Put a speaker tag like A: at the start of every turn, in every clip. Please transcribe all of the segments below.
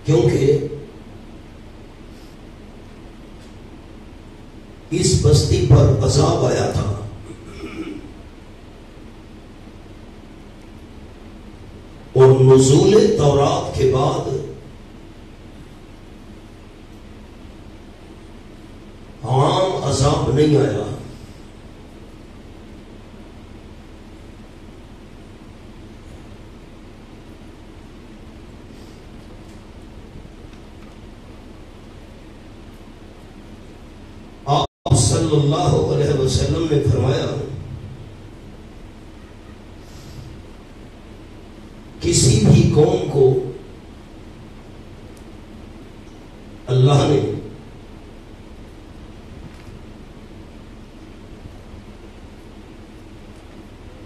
A: کیونکہ اس بستی پر عذاب آیا تھا. اور نزول تورات کے بعد عام عذاب نہیں آیا. آپ صلی اللہ علیہ وسلم نے فرمایا کسی بھی قوم کو اللہ نے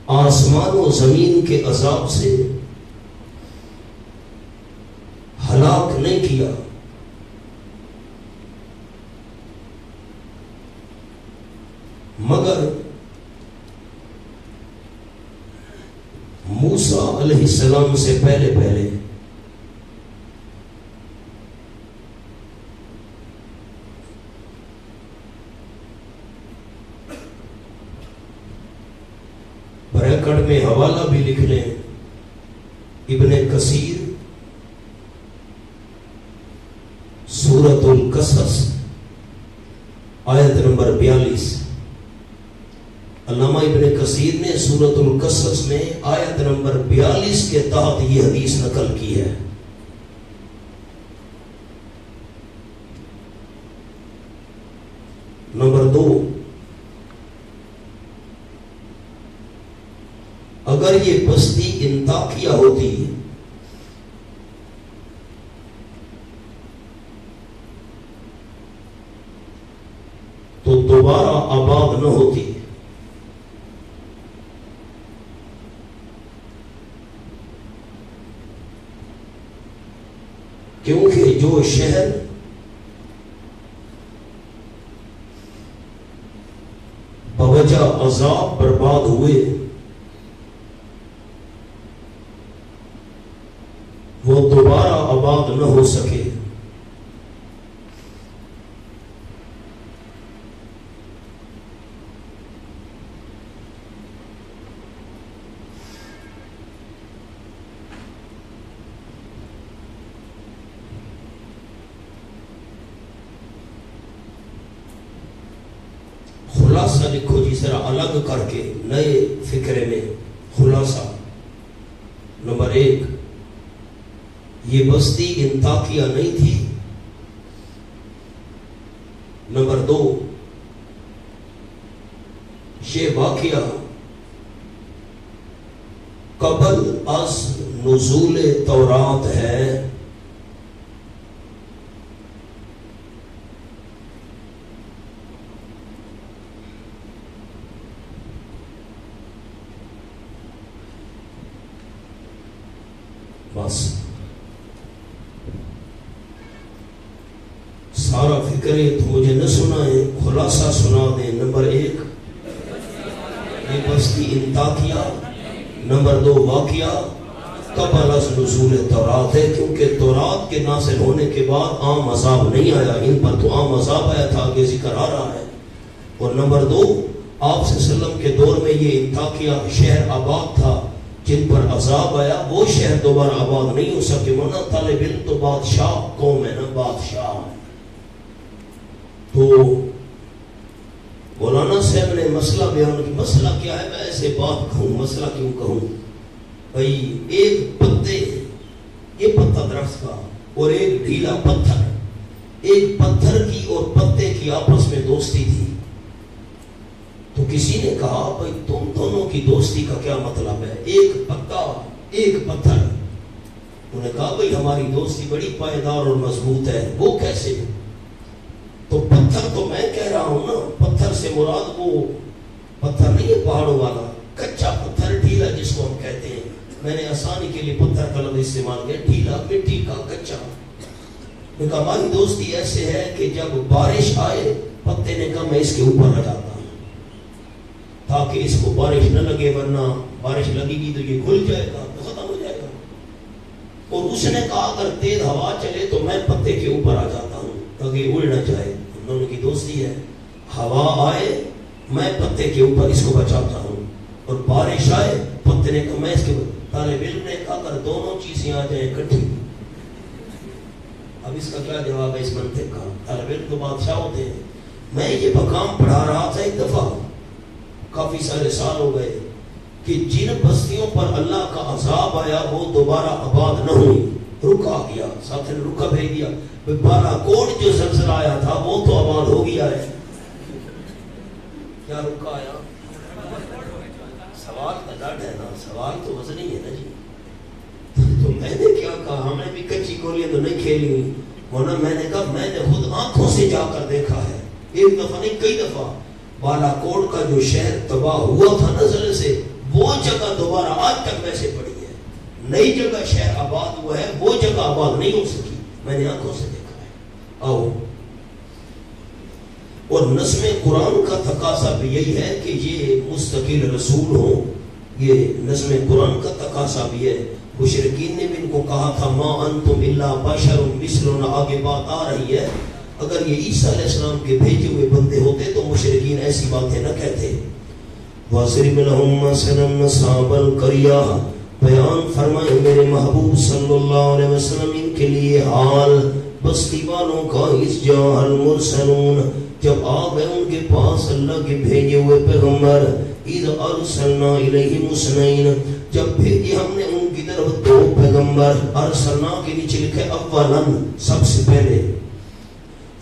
A: آسمان و زمین کے عذاب سے ہلاک نہیں کیا مگر موسیٰ علیہ السلام سے پہلے بریکٹ میں حوالہ بھی لکھ لیں ابن کثیر سورۃ القصص آیت نمبر 42. علامہ ابن کثیر نے سورۃ القصص میں آیت نمبر 42 کے تحت یہ حدیث نقل کی ہے. نمبر 2، اگر یہ بستی انطاکیہ ہوتی تو دوبارہ آباد نہ ہوتی. کیونکہ جو شہر بوجہ عذاب برباد ہوئے وہ دوبارہ آباد نہ ہو سکے. خلاصہ لکھو جی ذرا الگ کر کے نئے فکرے میں. خلاصہ نمبر 1، یہ بستی انطاکیہ نہیں تھی. نمبر 2، یہ واقعہ قبل از نزول تورات ہے. بس سارا فکر ہے تو مجھے نہ سنائیں، خلاصہ سنا دیں. نمبر 1، یہ بستی انطاکیہ. نمبر 2، واقعہ قبل از نزول تورات ہے، کیونکہ تورات کے نازل ہونے کے بعد عام عذاب نہیں آیا. ان پر تو عام عذاب آیا تھا، آگے ذکر آ رہا ہے. اور نمبر 2، آپ صلی اللہ علیہ وسلم کے دور میں یہ انطاکیہ شہر آباد تھا. جن پر عذاب آیا وہ شہر دوبارہ آباد نہیں ہو سکے. ورنہ طالب علم تو بادشاہ قوم ہے نا، بادشاہ ہے. تو مولانا صاحب نے مسئلہ بیان کی. مسئلہ کیا ہے؟ میں ایسے بات کہوں، مسئلہ کیوں کہوں بھائی؟ ایک پتے، یہ پتا درخت کا اور ایک ڈھیلا پتھر، ایک پتھر کی اور پتے کی آپس میں دوستی تھی. تو کسی نے کہا بھائی تم دونوں کی دوستی کا کیا مطلب ہے؟ ایک پتا ایک پتھر. انہوں نے کہا بھائی ہماری دوستی بڑی پائیدار اور مضبوط ہے. وہ کیسے؟ تو پتھر تو میں کہہ رہا ہوں نا، پتھر سے مراد وہ پتھر نہیں ہے پہاڑوں والا، کچا پتھر ڈھیلا جس کو ہم کہتے ہیں. میں نے آسانی کے لیے پتھر کا لفظ استعمال کیا، ڈھیلا مٹی کا کچا. میں کہا ہماری دوستی ایسے ہے کہ جب بارش آئے پتے نے کہا میں اس کے اوپر رہ جاتا ہوں تاکہ اس کو بارش نہ لگے، ورنہ بارش لگے گی تو یہ کھل جائے گا تو ختم ہو جائے گا. اور اس نے کہا اگر تیز ہوا چلے تو میں پتے کے اوپر آ جاتا ہوں تاکہ اڑ نہ جائے. ہم دونوں کی دوستی ہے. ہوا آئے میں پتے کے اوپر اس کو بچاتا ہوں, اور بارش آئے پتے نے کہا میں اس کے اوپر. طالب علم نے کہا اگر دونوں چیزیں آ جائیں اکٹھی, اب اس کا کیا جواب ہے اس منطق کا؟ طالب علم تو بادشاہ ہوتے ہیں. میں یہ مقام پڑھا رہا تھا ایک دفعہ, کافی سارے سال ہو گئے, کہ جن بستیوں پر اللہ کا عذاب آیا وہ دوبارہ آباد نہ ہوئی, رکا گیا. ساتھ نے رکا بھیج دیا. بالا کوٹ جو زلزلہ آیا تھا وہ تو آباد ہو گیا ہے, کیا رکا آیا؟ سوال کا ڈاٹ ہے نا, سوال تو وزنی ہے نا جی. تو میں نے کیا کہا, ہم نے بھی کچی گولیاں تو نہیں کھیلی ہوئی, ورنہ میں نے کہا میں نے خود آنکھوں سے جا کر دیکھا ہے, ایک دفعہ نہیں کئی دفعہ. بالا کوٹ کا جو شہر تباہ ہوا تھا نظر سے, وہ جگہ دوبارہ آج تک ویسے پڑی ہے. نئی جگہ شہر آباد ہوا ہے, وہ جگہ آباد نہیں ہو سکی, میں نے آنکھوں سے دیکھا ہے. آؤ, اور نظم قرآن کا تقاضا بھی یہی ہے کہ یہ مستقل رسول ہوں, یہ نظم قرآن کا تقاضا بھی ہے. مشرکین نے بھی ان کو کہا تھا ما انتم الا بشر مثلنا, آگے بات آ رہی ہے. اگر یہ عیسیٰ علیہ السلام کے بھیجے ہوئے بندے ہوتے تو مشرکین ایسی باتیں نہ کہتے. وَاضْرِبْ لَهُمْ مَثَلًا أَصْحَابَ الْقَرْيَةِ, بیان فرمائے میرے محبوب صلی اللہ علیہ وسلم ان کے لیے حال بستی والوں کا. اِذْ جَاءَ الْمُرْسَلُونَ, جب آ گئے ان کے پاس اللہ کے بھیجے ہوئے پیغمبر. اِذْ أَرْسَلْنَا إِلَيْهِمُ اثْنَيْنِ, جب بھیجے ہم نے ان کی طرف دو پیغمبر. ارسلنا کے نیچے لکھے اولاً, سب سے پہلے.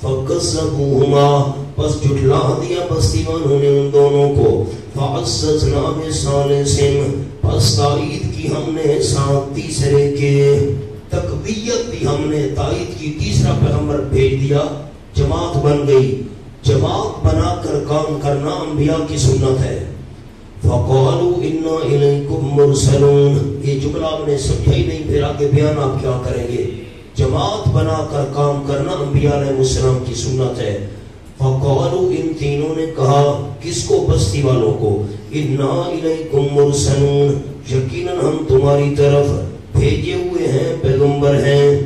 A: فَكَذَّبُوهُمَا, پس جھٹلا دیا بستی والوں نے ان دونوں کو. فَعَزَّزْنَا بِثَالِثٍ, پس تائید کی ہم نے ساتھ تیسرے کے. تقویت دی ہم نے, تائید کی, تیسرا پیغمبر بھیج دیا, جماعت بن گئی. جماعت بنا کر کام کرنا انبیاء کی سنت ہے. فَقَالُوا إِنَّا إِلَيْكُمْ مُرْسَلُونَ, یہ جملہ آپ نے سمجھا ہی نہیں, پھر آگے بیان آپ کیا کریں گے. جماعت بنا کر کام کرنا انبیاء علیہ السلام کی سنت ہے. فَقَالُوا, ان تینوں نے کہا, کس کو؟ بستی والوں کو. إِنَّا إِلَيْكُمْ مُرْسَلُونَ, یقیناً ہم تمہاری طرف بھیجے ہوئے ہیں, پیغمبر ہیں,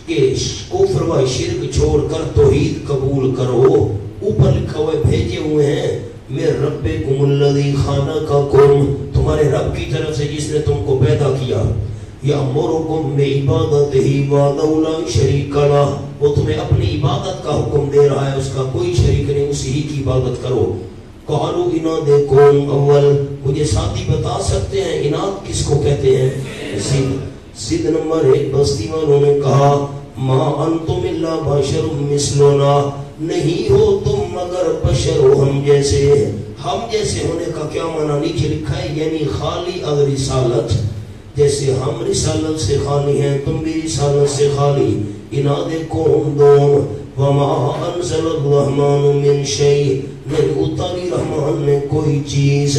A: کہ کفر و شرک چھوڑ کر توحید قبول کرو. اوپر لکھا ہوئے بھیجے ہوئے ہیں میرے ربکم الذی خلقکم, تمہارے رب کی طرف سے جس نے تم کو پیدا کیا. یأمرکم بعبادتہ وحدہ لا شریک لہ, وہ تمہیں اپنی عبادت کا حکم دے رہا ہے, اس کا کوئی شریک نہیں, اسی ہی کی عبادت کرو. قالوا انادکم اول, مجھے ساتھی بتا سکتے ہیں اناد کس کو کہتے ہیں؟ سید نمبر 1, بستی والوں نے کہا ما انتم الا بشر مثلنا, نہیں ہو تم مگر بشر ہو ہم جیسے. ہم جیسے ہونے کا کیا معنی نیچے لکھا ہے, یعنی خالی از رسالت, جیسے ہم رسالت سے خالی ہیں تم بھی رسالت سے خالی. انادکم دوم وما انزل الرحمن من شیء, نہیں اتاری رحمان نے کوئی چیز,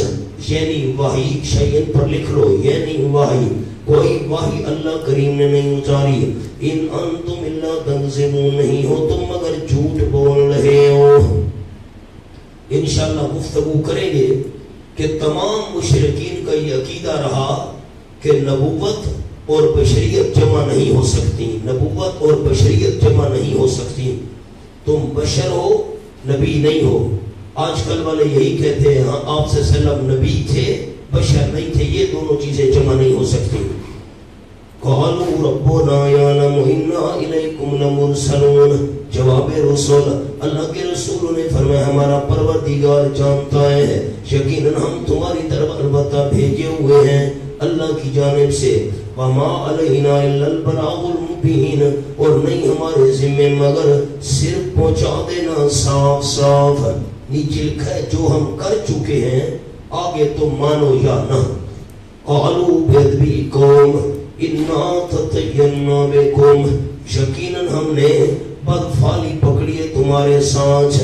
A: یعنی وحی, شیئن پر لکھ لو, یعنی وحی, کوئی وحی اللہ کریم نے نہیں اتاری. ان انتم الا تکذبون, نہیں ہو تم مگر جھوٹ بول رہے ہو. انشاءاللہ گفتگو کریں گے کہ تمام مشرکین کا یہ عقیدہ رہا کہ نبوت اور بشریت جمع نہیں ہو سکتی, نبوت اور بشریت جمع نہیں ہو سکتی. تم بشر ہو, نبی نہیں ہو. آج کل والے یہی کہتے ہیں, ہاں آپ سے سلم نبی تھے, بشر نہیں تھے, یہ دونوں چیزیں جمع نہیں ہو سکتی. قالوا ربنا یعلم انا الیکم لمرسلون, جواب رسول, اللہ کے رسول نے فرمایا ہمارا پروردگار جانتا ہے, یقیناً ہم تمہاری طرف البتہ بھیجے ہوئے ہیں اللہ کی جانب سے. وما علینا الا البلاغ المبین, اور نہیں ہمارے ذمہ مگر صرف پہنچا دینا صاف صاف. نیچے لکھا ہے جو ہم کر چکے ہیں, آگے تو مانو یا نہ. قالوا بِأَذْبِكُمْ اِنَّا تَطَيَّرْنَا بِكُمْ, یقیناً ہم نے بدفعلی پکڑی ہے تمہارے ساتھ.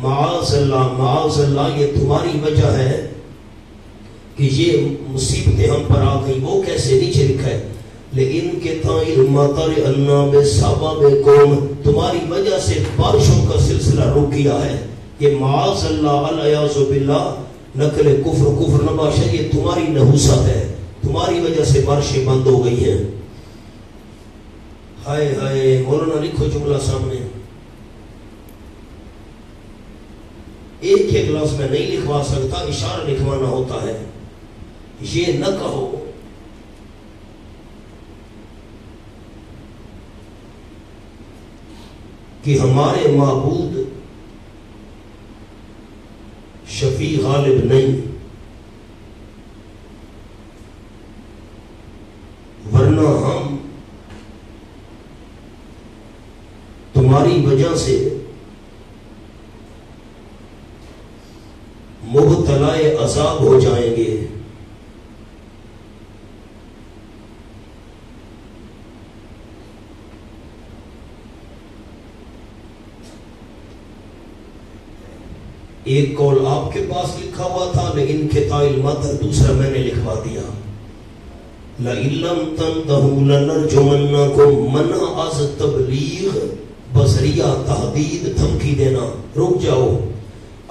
A: معاذ اللہ, معاذ اللہ, یہ تمہاری وجہ ہے کہ یہ مصیبتیں ہم پر آ گئی. وہ کیسے؟ نیچے لکھا ہے لیکن کے تائر مطر اللہ بسببکم, تمہاری وجہ سے بارشوں کا سلسلہ رک گیا ہے. یہ معاذ اللہ العیاذ باللہ, نقل کفر نباشا, یہ تمہاری نحوست ہے, تمہاری وجہ سے بارشیں بند ہو گئی ہیں. ہائے ہائے مولانا لکھو جملہ سامنے، ایک ایک لفظ میں نہیں لکھوا سکتا، اشارہ لکھوانا ہوتا ہے. یہ نہ کہو کہ ہمارے معبود شفیع غالب نہیں، ورنہ ہم تمہاری وجہ سے مبتلائے عذاب ہو جائیں گے. ایک قول آپ کے پاس لکھا ہوا تھا لیکن قطاع المطر دوسرا میں نے لکھوا دیا. لَإِن لَّمْ تَنْتَهُوا لَنَرْجُمَنَّكُمْ، منع از تبلیغ بصریہ تحدید دھمکی دینا، رک جاؤ،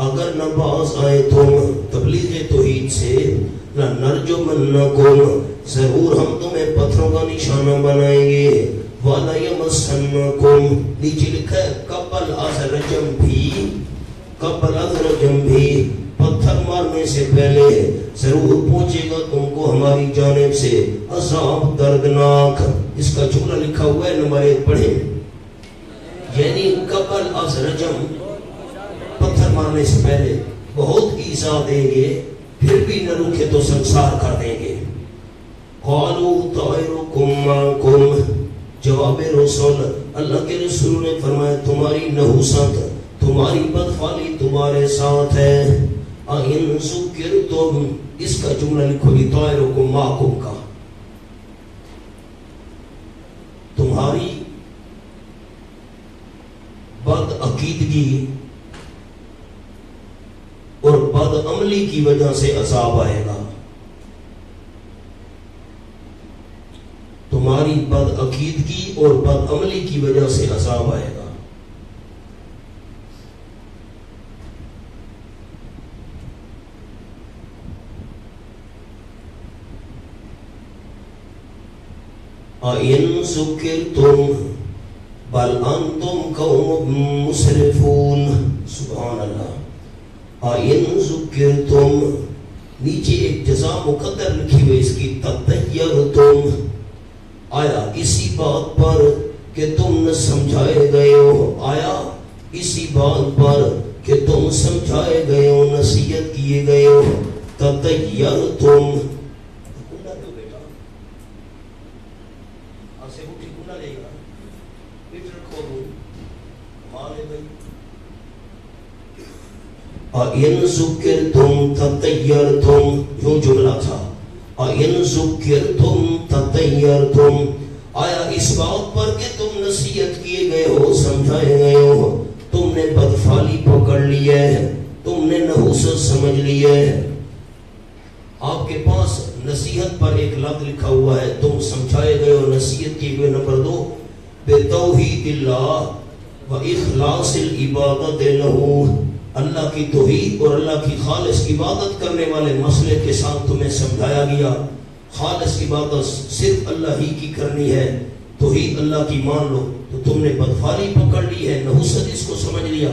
A: اگر نہ باز آئے تم تبلیغ توحید سے، لَنَرْجُمَنَّكُمْ، ضرور ہم تمہیں پتھروں کا نشانہ بنائیں گے. وَلَيَمَسَّنَّكُمْ، نیچے لکھا ہے قبل از رجم بھی، قبل از رجم بھی، پتھر مارنے سے پہلے ضرور پہنچے گا تم کو ہماری جانب سے عذاب دردناک. اس کا جملہ لکھا ہوا ہے نمبر 1 پڑھیں. یعنی قبل از رجم، پتھر مارنے سے پہلے بہت ایذا دیں گے، پھر بھی نہ رکے تو سنسار کر دیں گے. قالوا طائرکم معکم، جواب رسول، اللہ کے رسول نے فرمایا تمہاری نحوست، تمہاری بدفعلی تمہارے ساتھ ہے. اَإِن ذُكِّرْتُمْ، اس کا جملہ لکھو گی طائرکم معکم کا. تمہاری بد عقیدگی اور بد عملی کی وجہ سے عذاب آئے گا. تمہاری بد عقیدگی اور بد عملی کی وجہ سے عذاب آئے گا. اَإِن ذُكِّرْتُمْ بل انتم قوم مسرفون. سبحان اللہ. اَإِن ذُكِّرْتُمْ، نیچے ایک جزا مقدر لکھی ہوئی اس کی، تَطَيَّرْتُمْ، آیا اسی بات پر کہ تم نہ سمجھائے گئے ہو، آیا اسی بات پر کہ تم سمجھائے گئے ہو، نصیحت کیے گئے ہو. تَطَيَّرْتُمْ، اَإِن ذُكِّرْتُمْ تَطَيَّرْتُمْ، یوں جملہ تھا. اَإِن ذُكِّرْتُمْ تَطَيَّرْتُمْ، آیا اس بات پر کہ تم نصیحت کیے گئے ہو، سمجھائے گئے ہو، تم نے بدفعلی پکڑ لی ہے، تم نے نحوست سمجھ لی ہے. آپ کے پاس نصیحت پر ایک لفظ لکھا ہوا ہے، تم سمجھائے گئے ہو، نصیحت کیے گئے. نمبر 2 بِتَوْحِيدِ اللَّهِ وَإِخْلَاصِ الْعِبَادَةِ لَهُ، اللہ کی توحید اور اللہ کی خالص عبادت کرنے والے مسئلے کے ساتھ تمہیں سمجھایا گیا. خالص عبادت صرف اللہ ہی کی کرنی ہے، توحید اللہ کی مان لو. تو تم نے بدفعلی پکڑ لی ہے، نحوست اس کو سمجھ لیا.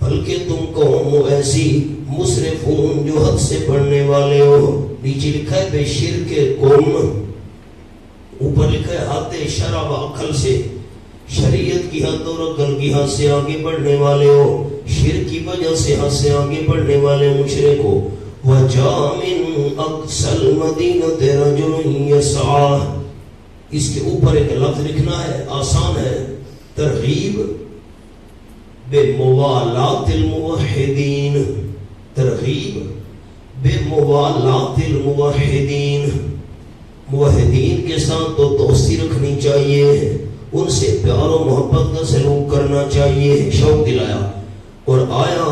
A: بلکہ تم قوم ایسی مسرفون، جو حد سے بڑھنے والے ہو. نیچے لکھا ہے بے شرک قوم، اوپر لکھا ہے حد شرع و عقل سے، شریعت کی حد اور عقل کی حد سے آگے بڑھنے والے ہو. شرک کی وجہ سے حد سے آگے بڑھنے والے مشرک ہو. وَجَاءَ مِنْ أَقْصَى الْمَدِينَةِ رَجُلٌ يَسْعَىٰ، اس کے اوپر ایک لفظ لکھنا ہے، آسان ہے. ترغیب بِمُوَالَاةِ الْمُوَحِّدِينَ، ترغیب بِمُوَالَاةِ الْمُوَحِّدِينَ، موحدین کے ساتھ تو دوستی رکھنی چاہیے، ان سے پیار و محبت کا سلوک کرنا چاہیے. شوق دلایا. اور آیا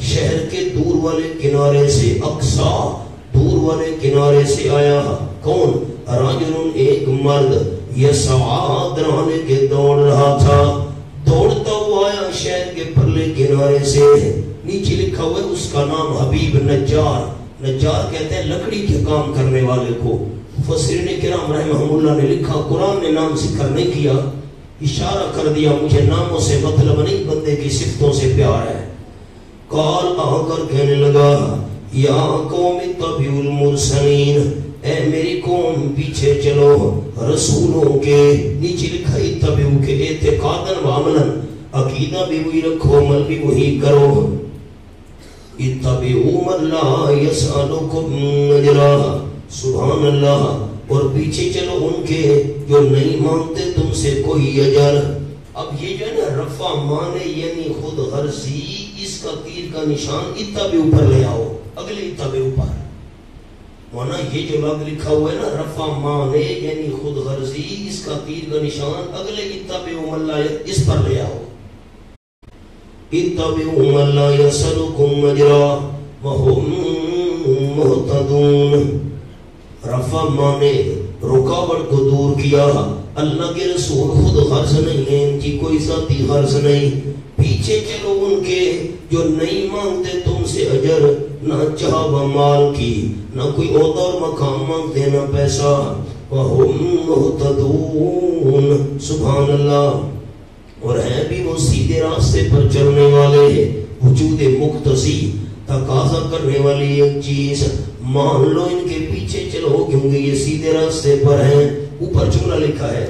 A: شہر کے دور والے کنارے سے، اقصا دور والے کنارے سے آیا. کون؟ راجل، ایک مرد، یسعیٰ درانے کے دوڑ رہا تھا. دوڑتا ہوا آیا شہر کے پرلے کنارے سے. نیچے لکھا ہوا ہے اس کا نام حبیب نجار. نجار کہتے ہیں لکڑی کے کام کرنے والے کو. مفسرین کرام رحمہم اللہ نے لکھا، قرآن نے نام ذکر نہیں کیا اشارہ کر دیا مجھے ناموں سے مطلب نہیں، بندے کی صفتوں سے پیار ہے. قال آ کر کہنے لگا یا قوم اتبعوا المرسلین، اے میری قوم پیچھے چلو رسولوں کے. نیچے لکھا اتبعوا کے اعتقاداً و عملاً، عقیدہ بھی وہی رکھو عمل بھی وہی کرو. اتبعوا من لا یسألکم اجرا، سبحان اللہ. اور پیچھے چلو ان کے جو نہیں مانگتے تم سے کوئی اجر. اب یہ جو ہے نا رفع مانے یعنی خود غرضی، اس کا تیر کا نشان اتبعوا پر لے آؤ، اگلے اتبعوا پر. ورنہ یہ جو لفظ لکھا ہوا ہے نا رفع مانے یعنی خود غرضی، اس کا تیر کا نشان اگلے اتبعوا من لا، اس پر لے آؤ. اتبعوا من لا یسألکم اجرا وہم مہتدون. رفع مانے رکاوٹ کو دور کیا. اللہ کے رسول خود غرض نہیں ہے، ان کی کوئی ذاتی غرض نہیں. پیچھے چلو ان کے جو نہیں مانگتے تم سے اجر، نہ چاہو مال کی، نہ کوئی عہدہ اور مقام مانگتے نہ پیسہ. وہم مہتدون، سبحان اللہ. اور ہیں بھی وہ سیدھے راستے پر چلنے والے. وجود مقتضی تقاضا کرنے والی ایک چیز، مان لو ان کے پیچھے چلو کیونکہ یہ سیدھے راستے پر ہیں. اوپر جملہ لکھا ہے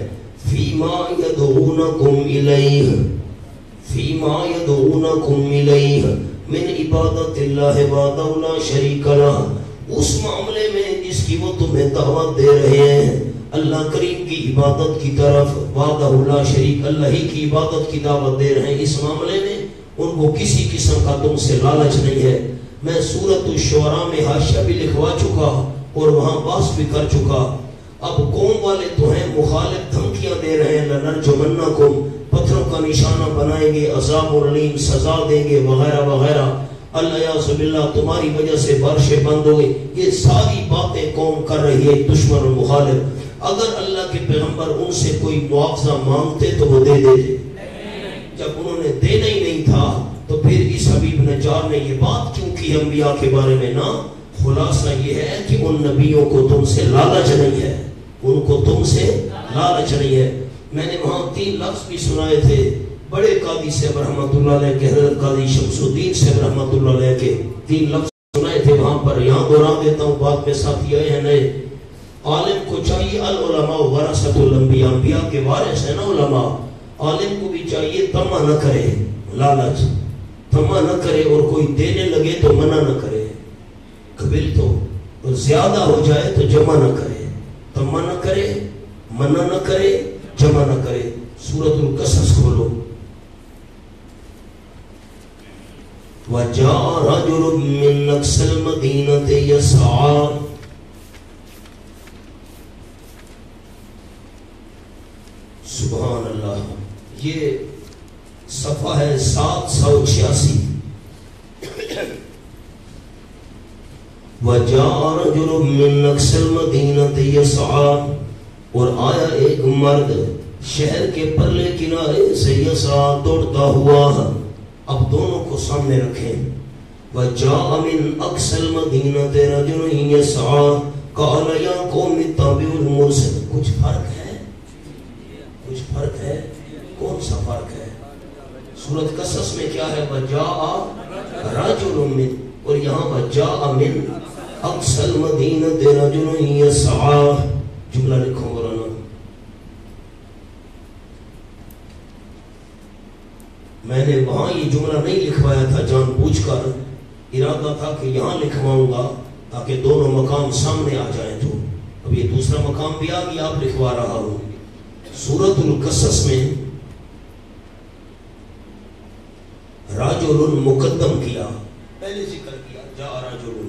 A: فیما یدعونکم الیہ، فیما یدعونکم الیہ من عبادت اللہ وحدہ لا شریک لہ، اس معاملے میں جس کی وہ تمہیں دعوت دے رہے ہیں اللہ کریم کی عبادت کی طرف، وحدہ لا شریک، اللہ ہی کی عبادت کی دعوت دے رہے ہیں. اس معاملے میں ان کو کسی قسم کا تم سے لالچ نہیں ہے. میں سورۃ الشعراء میں حاشیہ بھی لکھوا چکا اور وہاں باس بھی کر چکا. اب قوم والے تو ہیں مخالف، دھمکیاں دے رہے ہیں لنرجمنکم، پتھروں کا نشانہ بنائیں گے، عذاب علیم سزا دیں گے وغیرہ وغیرہ. الیاذ باللہ تمہاری وجہ سے بارشیں بند ہو گئی. یہ ساری باتیں قوم کر رہی ہے دشمن اور مخالف. اگر اللہ کے پیغمبر ان سے کوئی معاوضہ مانگتے تو وہ دے دیتے. جب انہوں نے دینا ہی نہیں تھا تو پھر اس حبیب نجار نے یہ بات کیوں کی انبیاء کے بارے میں نا؟ خلاصہ یہ ہے کہ ان نبیوں کو تم سے لالچ نہیں ہے، ان کو تم سے لالچ نہیں ہے. میں نے وہاں 3 لفظ بھی سنائے تھے. بڑے قاضی صاحب رحمۃ اللہ علیہ کے، حضرت قاضی شمس الدین صاحب رحمۃ اللہ علیہ کے 3 لفظ سنائے تھے وہاں پر. یہاں دہرا دیتا ہوں، بات میں ساتھی آئے ہیں نئے. عالم کو چاہیے العلماء ورثۃ الانبیاء، انبیاء کے وارث ہیں نا علماء. عالم کو بھی چاہیے طمع نہ کرے، لالچ طمع نہ کرے، اور کوئی دینے لگے تو منع نہ کرے. قبل تو زیادہ ہو جائے تو جمع نہ کرے، طمع نہ کرے، منع نہ کرے، جمع نہ کرے. سورۃ القصص کھولو. وَجَاءَ رَجُلٌ مِّنْ أَقْصَى الْمَدِينَةِ يَسْعَىٰ. سبحان اللہ. یہ صفحہ ہے 786. وَجَاءَ رَجُلٌ مِّنْ أَقْصَى الْمَدِينَةِ يَسْعَىٰ، اور آیا ایک مرد شہر کے پرلے کنارے سے یسعیٰ دوڑتا ہوا. اب دونوں کو سامنے رکھیں. وَجَاءَ مِنْ أَقْصَى الْمَدِينَةِ رَجُلٌ يَسْعَىٰ قَالَ يَا قَوْمِ اتَّبِعُوا الْمُرْسَلِينَ. کچھ فرق ہے، کچھ فرق ہے. کون سا فرق ہے؟ سورۃ قصص میں کیا ہے؟ وَجَاءَ رَجُلٌ مِّن، اور یہاں وَجَاءَ مِنْ أَقْصَى الْمَدِينَةِ رَجُلٌ يَسْعَىٰ. جملہ لکھو مولانا. میں نے وہاں یہ جملہ نہیں لکھوایا تھا جان بوجھ کر. ارادہ تھا کہ یہاں لکھواؤں گا تاکہ دونوں مقام سامنے آ جائیں. تو اب یہ دوسرا مقام بھی آ گیا، اب لکھوا رہا ہوں. سورۃ القصص میں راجل مقدم کیا، پہلے ذکر کیا جاء راجل.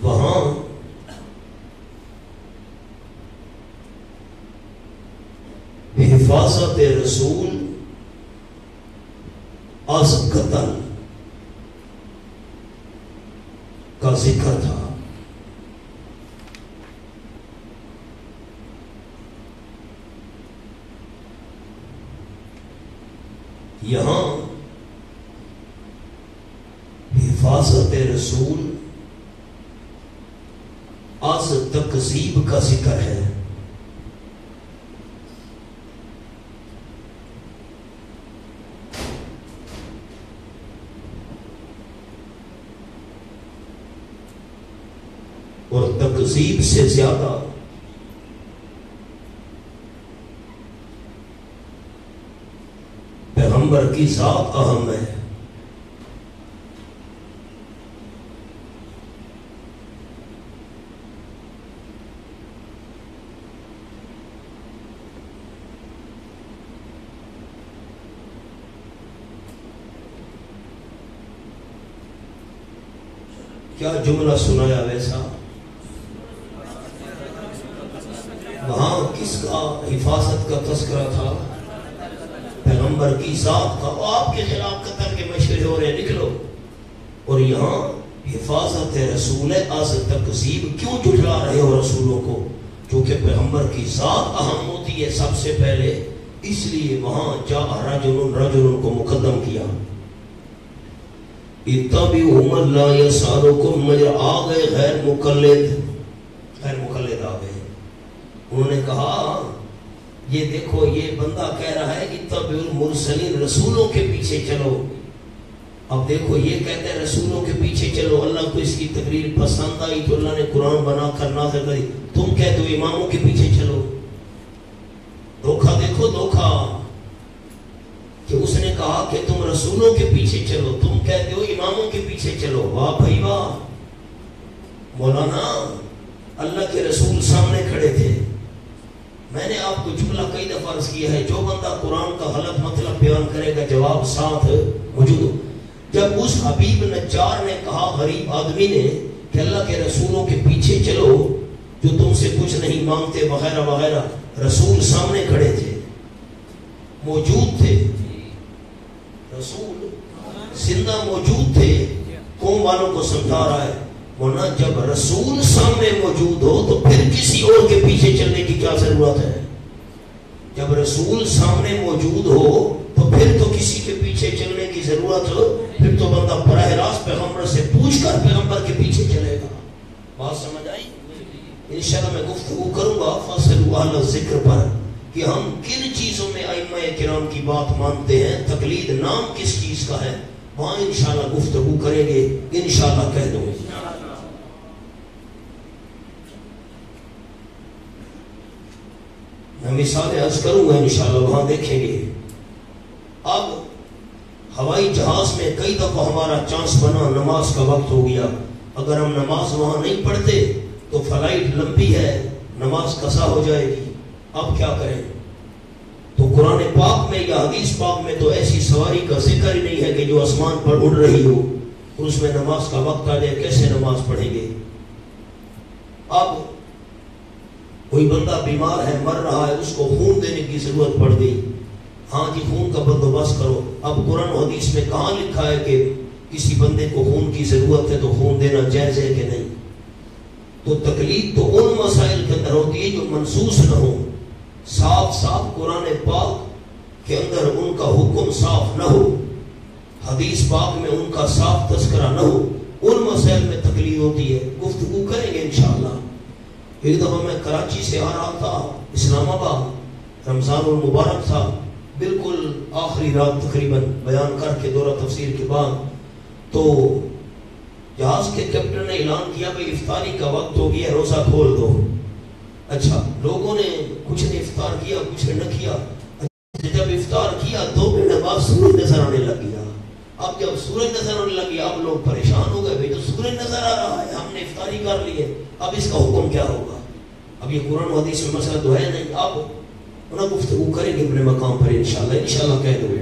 A: وہاں حفاظت رسول از قتل کا ذکر تھا. یہاں حفاظت رسول از تکذیب کا ذکر ہے. اور تکذیب سے زیادہ پیغمبر کی ذات اہم ہے. کیا جملہ سنایا ویسا؟ وہاں کس کا حفاظت کا تذکرہ تھا؟ پیغمبر کی ذات کا. آپ کے خلاف قتل کے مشورے ہو رہے نکلو. اور یہاں حفاظت رسول از تکذیب. کیوں جھٹلا رہے ہو رسولوں کو؟ کیونکہ پیغمبر کی ذات اہم ہوتی ہے سب سے پہلے، اس لیے وہاں جا رجل کو مقدم کیا. اتبعوا من لا يسألكم مجر. آ گئے غیر مقلد آ گئے. انہوں نے کہا یہ دیکھو یہ بندہ کہہ رہا ہے اتبعوا المرسلین، رسولوں کے پیچھے چلو. اب دیکھو یہ کہتے ہیں رسولوں کے پیچھے چلو. اللہ کو اس کی تقریر پسند آئی تو اللہ نے قرآن بنا کر نازل کری. تم کہتے ہو اماموں کے پیچھے چلو. دھوکہ دیکھو دھوکہ، کہ اس نے کہا کہ تم رسولوں کے پیچھے چلو، تم کہتے ہو اماموں کے پیچھے چلو. واہ بھائی واہ. مولانا اللہ کے رسول سامنے کھڑے تھے. میں نے آپ کو جملہ کئی دفعہ عرض کیا ہے، جو بندہ قرآن کا غلط مطلب بیان کرے گا جواب ساتھ موجود ہو. جب اس حبیب نجار نے کہا غریب آدمی نے کہ اللہ کے رسولوں کے پیچھے چلو جو تم سے کچھ نہیں مانگتے وغیرہ وغیرہ، رسول سامنے کھڑے تھے، موجود تھے. رسول زندہ موجود تھے. قوم والوں کو سمجھا رہا ہے ورنہ جب رسول سامنے موجود ہو تو پھر کسی اور کے پیچھے چلنے کی کیا ضرورت ہے؟ جب رسول سامنے موجود ہو تو پھر تو کسی کے پیچھے چلنے کی ضرورت ہو. پھر تو بندہ براہ راست پیغمبر سے پوچھ کر پیغمبر کے پیچھے چلے گا. بات سمجھ آئی؟ انشاءاللہ میں گفتگو کروں گا فصل اہل ذکر پر کہ ہم کن چیزوں میں ائمہ کرام کی بات مانتے ہیں، تقلید نام کس چیز کا ہے، وہاں انشاءاللہ گفتگو کریں گے. انشاءاللہ کہہ دوں. میں مثالیں عرض کروں گا انشاءاللہ وہاں دیکھیں گے. اب ہوائی جہاز میں کئی دفعہ ہمارا چانس بنا نماز کا وقت ہو گیا، اگر ہم نماز وہاں نہیں پڑھتے تو فلائٹ لمبی ہے، نماز قضا ہو جائے گی. اب کیا کریں؟ تو قرآن پاک میں یا حدیث پاک میں تو ایسی سواری کا ذکر ہی نہیں ہے کہ جو آسمان پر اڑ رہی ہو اور اس میں نماز کا وقت آ جائے. کیسے نماز پڑھیں گے؟ اب کوئی بندہ بیمار ہے، مر رہا ہے، اس کو خون دینے کی ضرورت پڑ گئی. ہاں جی خون کا بندوبست کرو. اب قرآن و حدیث میں کہاں لکھا ہے کہ کسی بندے کو خون کی ضرورت ہے تو خون دینا جائز ہے کہ نہیں؟ تو تقلید تو ان مسائل کے اندر ہوتی ہے جو منصوص نہ ہو، صاف صاف قرآن پاک کے اندر ان کا حکم صاف نہ ہو، حدیث پاک میں ان کا صاف تذکرہ نہ ہو، ان مسائل میں تقلید ہوتی ہے. گفتگو کریں گے انشاءاللہ. ایک دفعہ میں کراچی سے آ رہا تھا اسلام آباد، رمضان المبارک تھا، بالکل آخری رات تقریباً بیان کر کے دورہ تفسیر کے بعد تو جہاز کے کیپٹن نے اعلان کیا کہ افطاری کا وقت ہو گیا، روزہ کھول دو. اچھا لوگوں نے کچھ نے افطار کیا کچھ نے نہ کیا. جب افطار کیا 2 منٹ بعد سورج نظر آنے لگ گیا. اب جب سورج نظر آنے لگ گیا اب لوگ پریشان ہو گئے، بھائی تو سورج نظر آ رہا ہے، ہم نے افطاری کر لی ہے، اب اس کا حکم کیا ہوگا؟ اب یہ قرآن و حدیث میں مسئلہ تو ہے نہیں. اب انہیں گفتگو کریں گے اپنے مقام پر انشاءاللہ کہہ دوں.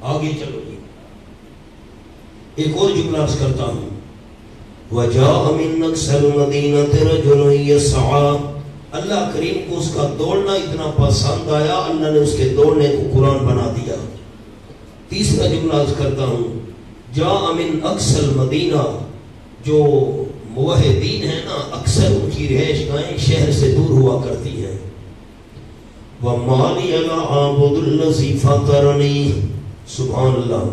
A: آگے چلو جی. ایک اور جملہ عرض کرتا ہوں. وَجَاءَ مِنْ أَقْصَى الْمَدِينَةِ رَجُلٌ يَسْعَىٰ. اللہ کریم کو اس کا دوڑنا اتنا پسند آیا، اللہ نے اس کے دوڑنے کو قرآن بنا دیا. تیسرا جملہ عرض کرتا ہوں. جاء من اقصى المدینہ، جو موحدین ہیں نا اکثر ان کی رہائش گاہیں شہر سے دور ہوا کرتی ہیں. وَمَا لِيَ لَا أَعْبُدُ الَّذِي فَطَرَنِي. سبحان اللہ.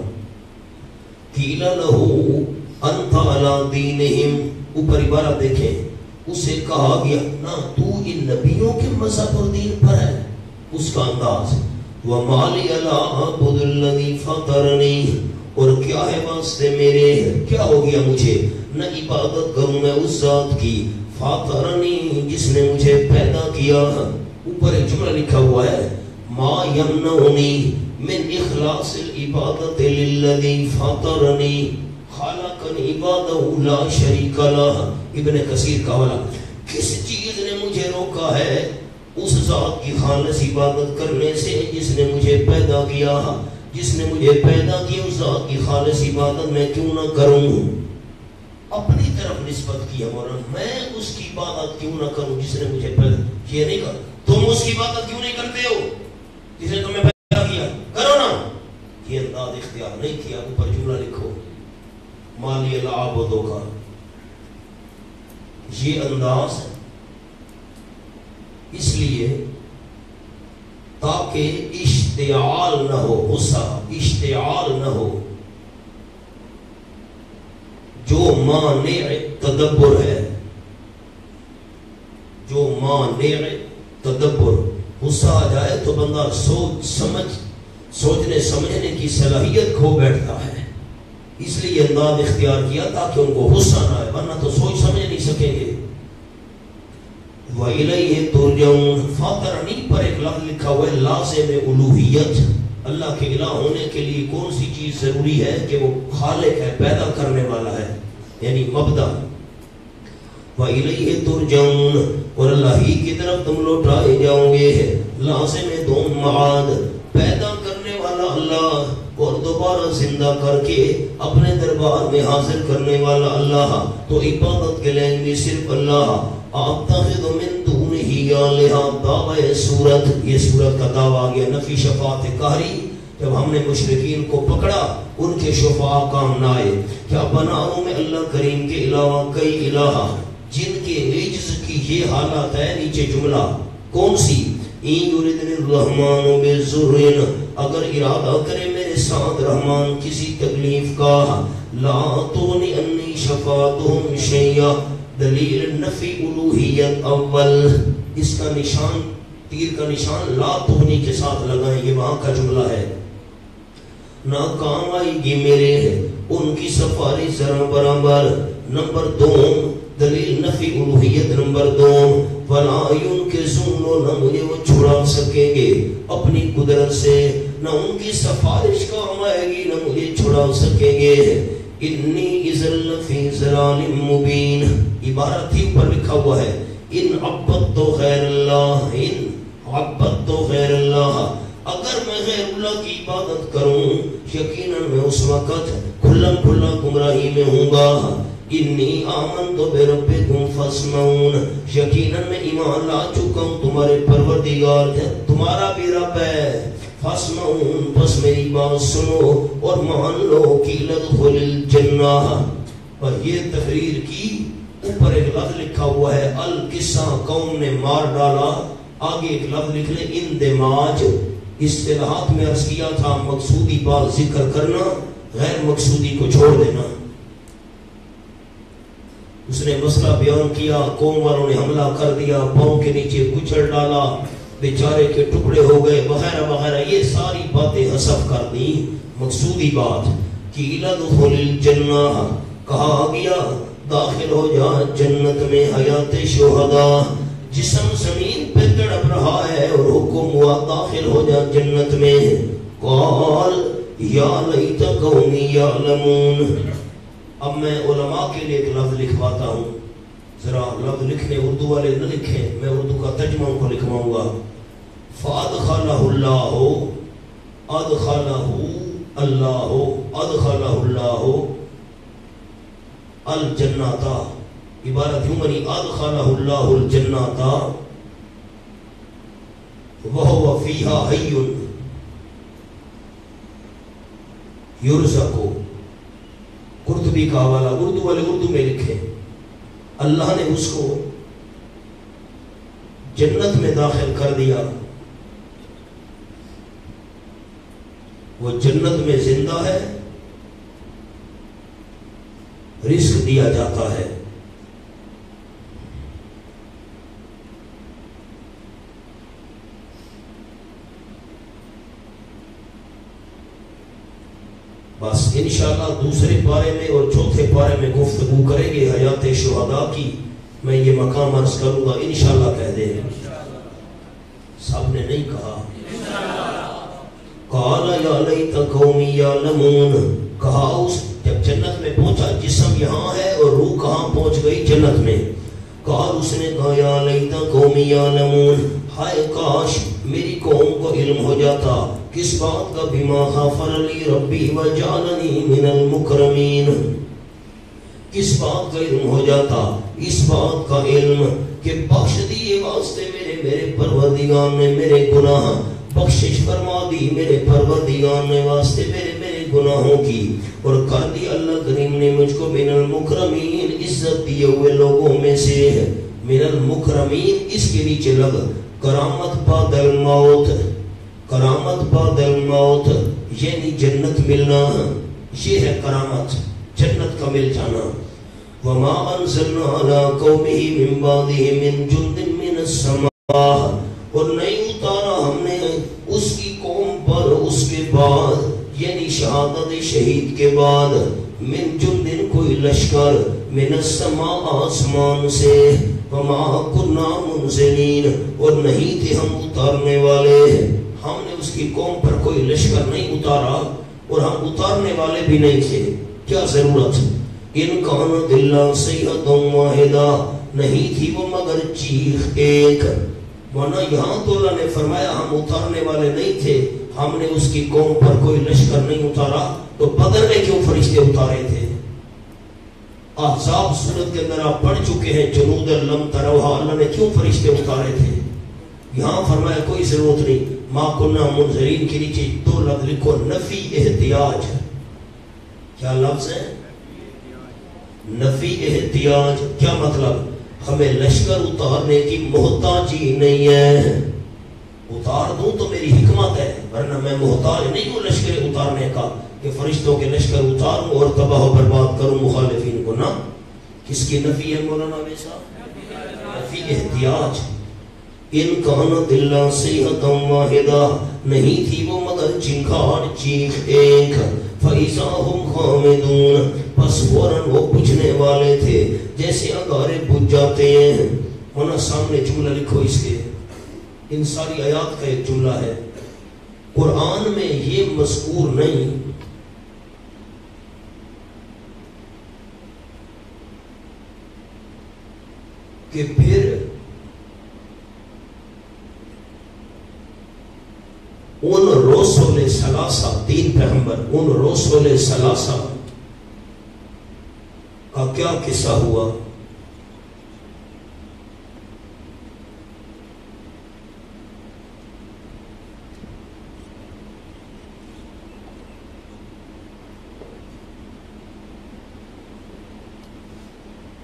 A: قِيلَ لَهُ انت علی دینہم، اوپر عبارت دیکھیں، اسے کہا گیا نہ تو ان نبیوں کے مذہب اور دین پر ہے، اس کا انداز وَمَا لِيَ لَا أَعْبُدُ الَّذِي فَطَرَنِي، اور کیا ہے واسطے میرے، کیا ہو گیا مجھے نہ عبادت کروں میں اس ذات کی فَطَرَنِي جس نے مجھے پیدا کیا۔ اوپر ایک جملہ لکھا ہوا ہے مَا يَمْنَعُنِي مِنْ إِخْلَاصِ الْعِبَادَةِ لِلَّذِي فَطَرَنِي خَلَقَنِي عِبَادَهُ لَا شَرِيكَ لَهُ۔ ابن کثیر کا حوالہ، کس چیز نے مجھے روکا ہے اس ذات کی خالص عبادت کرنے سے جس نے مجھے پیدا کیا، جس نے مجھے پیدا کیا اس ذات کی خالص عبادت میں کیوں نہ کروں؟ اپنی طرف نسبت کی ہے مولانا، میں اس کی عبادت کیوں نہ کروں جس نے مجھے پیدا یہ نہیں کر، تم اس کی عبادت کیوں نہیں کرتے ہو جس نے تمہیں پیدا کیا، کرو نا۔ یہ انداز اختیار نہیں کیا، اوپر جملہ لکھو مالی العابدوں کا، یہ انداز ہے اس لیے تاکہ اشتعال نہ ہو، غصہ اشتعال نہ ہو، جو مانع تدبر ہے، جو مانع تدبر، غصہ آ جائے تو بندہ سوچنے سمجھنے کی صلاحیت کھو بیٹھتا ہے، اس لیے انداز اختیار کیا تاکہ ان کو غصہ نہ آئے، ورنہ تو سوچ سمجھ نہیں سکیں گے۔ وَإِلَيْهِ تُرْجَعُونَ، فَاطَرَنِی پر ایک لفظ لکھا ہوا ہے لازم الوہیت، اللہ کے الہ ہونے کے لیے کون سی چیز ضروری ہے کہ وہ خالق ہے، پیدا کرنے والا ہے، یعنی مبدأ۔ وَإِلَيْهِ تُرْجَعُونَ، اور اللہ ہی کی طرف تم لوٹائے جاؤ گے، لازم دوم معاد، پیدا کرنے والا اللہ اور دوبارہ زندہ کر کے اپنے دربار میں حاضر کرنے والا اللہ، تو عبادت کے لیں صرف اللہ۔ اتخذ من دونہ آلہہ، دعوی صورت، یہ صورت کا دعویٰ آ گیا نفی شفاعت قہری، جب ہم نے مشرکین کو پکڑا ان کے شفاع کام نہ آئے، کیا بناؤں میں اللہ کریم کے علاوہ کئی الہ جن کے عجز کی یہ حالت ہے، نیچے جملہ کون سی، این یردن الرحمن بضر، اگر ارادہ کرے میرے ساتھ رحمان کسی تکلیف کا، لا تغنی انی شفاعتہم شیئا، دلیل نفی الوہیت اول، اس کا نشان تیر کا نشان لا تغنی کے ساتھ لگائیں، یہ وہاں کا جملہ ہے، نہ کام آئے گی میرے ان کی سفارش ذرا برابر۔ نمبر دو دلیل نفی الوہیت، نمبر دو ولا ينقذون، نہ مجھے وہ چھڑا سکیں گے اپنی قدرت سے، نہ ان کی سفارش کام آئے گی، نہ مجھے چھڑا سکیں گے۔ انی اذا لفی ضلال مبین، عبارت ہی پر لکھا ہوا ہے ان عبدت غیر اللہ، ان عبدت غیر اللہ، اگر میں غیر اللہ کی عبادت کروں یقیناً میں اس وقت کھلا کھلا گمراہی میں ہوں گا۔ انی آمنت بربکم فاسمعون، یقیناً میں ایمان لا چکا ہوں تمہارے پروردگار، تمہارا بھی رب ہے، فاسمعون پس میری بات سنو اور مان لو کہ لدخل الجنہ۔ اور یہ تقریر کی، اوپر ایک لفظ لکھا ہوا ہے القصہ، قوم نے مار ڈالا، آگے ایک لفظ لکھ لیں اندماج۔ اصطلاحات میں عرض کیا تھا مقصودی بات ذکر کرنا، غیر مقصودی کو چھوڑ دینا۔ اس نے مسئلہ بیان کیا، قوم والوں نے حملہ کر دیا، پاؤں کے نیچے کچل ڈالا، بیچارے کے ٹکڑے ہو گئے وغیرہ وغیرہ، یہ ساری باتیں حذف کر دی۔ مقصودی بات کہ لدخل الجنہ، کہا گیا داخل ہو جا جنت میں، حیات شہداء، جسم زمین پہ تڑپ رہا ہے اور حکم ہوا داخل ہو جا جنت میں۔ قال یا لیت قومی یعلمون، اب میں علماء کے لیے ایک لفظ لکھواتا ہوں، ذرا لفظ لکھنے اردو والے نہ لکھیں، میں اردو کا ترجمہ کو لکھواؤں گا۔ فَأَدْخَلَهُ اللَّهُ، أَدْخَلَهُ اللَّهُ، أَدْخَلَهُ اللَّهُ الْجَنَّةَ، عبارت یوں بنی أَدْخَلَهُ اللَّهُ الْجَنَّةَ وَهُوَ فِيهَا حَيٌّ يُرْزَقُ۔ قرطبی کا حوالہ، اردو والے اردو میں لکھے، اللہ نے اس کو جنت میں داخل کر دیا، وہ جنت میں زندہ ہے، رزق دیا جاتا ہے۔ بس انشاءاللہ دوسرے پارے میں اور چوتھے پارے میں گفتگو کریں گے حیات شہداء کی۔ میں یہ مقام عرض کروں گا انشاءاللہ کہہ دیں، سب نے نہیں کہا۔ قال یا لیت قومی یعلمون، کہا اس جب جنت میں پہنچا، جسم یہاں ہے اور روح کہاں پہنچ گئی؟ جنت میں۔ قال اس نے کہا یا لیت قومی یعلمون، ہائے کاش میری قوم کو علم ہو جاتا۔ کس بات کا؟ بما غفر لی ربی وجعلنی من المکرمین، کس بات کا علم ہو جاتا؟ اس بات کا علم کہ بخش دیے واسطے میرے پروردگار نے میرے گناہ، بخشش فرما دی میرے پروردگار نے واسطے میرے گناہوں کی، اور کر دی اللہ کریم نے مجھ کو من المکرمین، عزت دیے ہوئے لوگوں میں سے۔ من المکرمین اس کے نیچے لگ کرامت بعد الموت، کرامت بعد الموت یعنی جنت ملنا، یہ ہے کرامت، جنت کا مل جانا۔ وما انزلنا على قومه من بعده من جند من السماء، اور نہیں اتارا ہم نے اس کی قوم پر اس کے بعد یعنی شہادت شہید کے بعد، من جند کوئی لشکر، من السماء آسمان سے، وما كنا منزلین، اور نہیں تھے ہم اتارنے والے، ہم نے اس کی قوم پر کوئی لشکر نہیں اتارا اور ہم اتارنے والے بھی نہیں تھے۔ کیا ضرورت؟ ان کانت الا صیحۃ واحدہ، نہیں تھی وہ مگر چیخ ایک۔ ورنہ یہاں تو اللہ نے فرمایا ہم اتارنے والے نہیں تھے، ہم نے اس کی قوم پر کوئی لشکر نہیں اتارا، تو بدر میں کیوں فرشتے اتارے تھے؟ احزاب سورت کے اندر آپ پڑھ چکے ہیں، جنود لم تروہا، اللہ نے کیوں فرشتے اتارے تھے؟ یہاں فرمایا کوئی ضرورت نہیں۔ ما کننا منذرین کے نیچے دو لفظ لکھو، نفی احتیاج۔ کیا لفظ ہے؟ نفی احتیاج۔ کیا مطلب؟ ہمیں لشکر اتارنے کی محتاجی نہیں ہے، اتار دوں تو میری حکمت ہے، ورنہ میں محتاج نہیں ہوں لشکر اتارنے کا کہ فرشتوں کے لشکر اتاروں اور تباہ و برباد کروں مخالفین کو۔ نہ، کس کی نفی ہے مولانا ویسا؟ نفی احتیاج۔ ان کانت الا صیحۃ واحدہ، نہیں تھی وہ مگر چنگھاڑ چیخ ایک، فإذا ہم خامدون، بس فوراً وہ بجھنے والے تھے جیسے انگارے بجھ جاتے ہیں۔ ہونا سامنے جملہ لکھو اس کے، ان ساری آیات کا ایک جملہ ہے، قرآن میں یہ مذکور نہیں کہ پھر ان رسول ثلاثہ، تین پیغمبر، ان رسول ثلاثہ کا کیا قصہ ہوا؟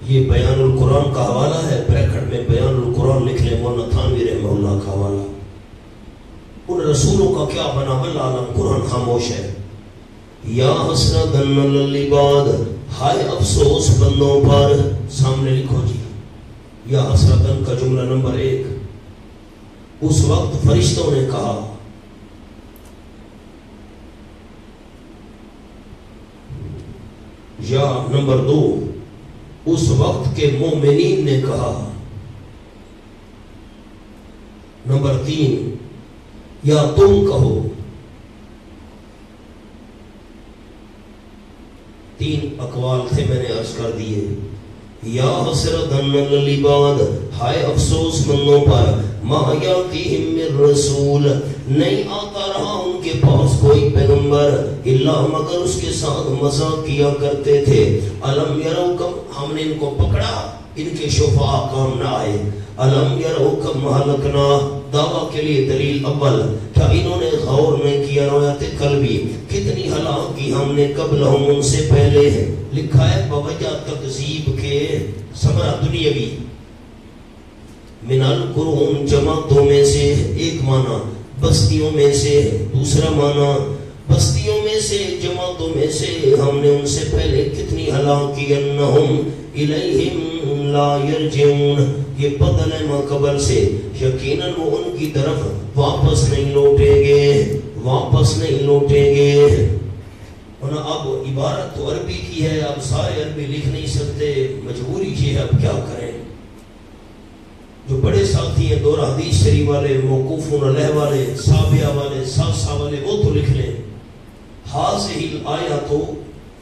A: یہ بیان القرآن کا حوالہ ہے، بریکٹ میں بیان القرآن لکھ لیں، مولانا تھانوی رحمہ اللہ کا حوالہ۔ ان رسولوں کا کیا بنا؟ والعالم، قرآن خاموش ہے۔ یا حسرتاً علی العباد، ہائے افسوس بندوں پر، سامنے لکھو جی، یا حسرتاً کا جملہ نمبر 1۔ اس وقت فرشتوں نے کہا، یا نمبر 2، اس وقت کے مومنین نے کہا، نمبر 3، یا تم کہو۔ 3 اقوال تھے، میں نے عرض کر دیے۔ یا حسرتاً علی العباد، ہائے افسوس بندوں پر، ما یاتیہم من رسول، نہیں آتا رہا ان کے پاس کوئی پیغمبر، الا مگر اس کے ساتھ مذاق کیا کرتے تھے۔ الم یروکم، ہم نے ان کو پکڑا، ان کے شفاء کام نہ آئے۔ الم یروکم مہلکنا، دعویٰ کے لیے دلیل اول، کیا انہوں نے غور نہیں کیا روایت قلبی، کتنی ہلاک کی ہم نے قبلہم ان سے پہلے، لکھا ہے بوجہ تکذیب کے، ثمرہ دنیاوی، من القرون جماعتوں میں سے، ایک معنی بستیوں میں سے، دوسرا معنی بستیوں میں میں سے جماعتوں میں سے ہم نے ان سے پہلے کتنی ہلاک کی انہم الیہم لا یرجعون یہ بدل ہے ما قبل سے یقیناً وہ ان کی طرف واپس نہیں لوٹیں گے واپس نہیں لوٹیں گے اب عبارت تو عربی کی ہے اب سارے عربی لکھ نہیں سکتے مجبوری کی ہے اب کیا کریں جو بڑے ساتھی ہیں دور حدیث شریف والے موقوفون علیہ والے صحابیہ والے ساسا والے وہ تو لکھ لیں حاضر الآیاتو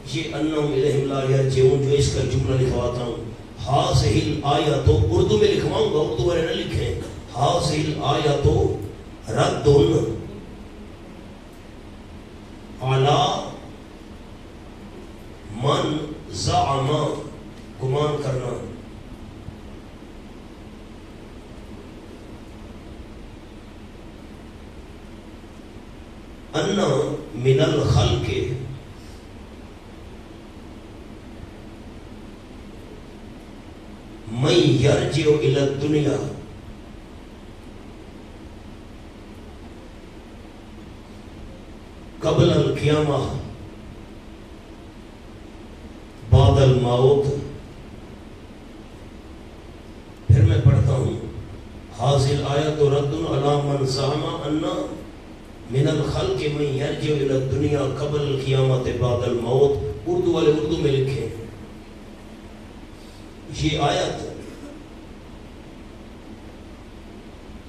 A: یہ انہم الیہم لا یرجعون جو اس کا جملہ لکھواتا ہوں حاضر الآیاتو اردو میں لکھواؤں گا اردو والے نہ لکھیں حاضر الآیاتو ردن علی من زعم گمان کرنا انا من الخلق من یرجع الی الدنیا قبل القیامہ بعد الموت پھر میں پڑھتا ہوں حاصل آیت رد علی من زعم ان من الخلق من یرجع الی الدنیا قبل القیامت بعد الموت اردو والے اردو میں لکھیں یہ آیت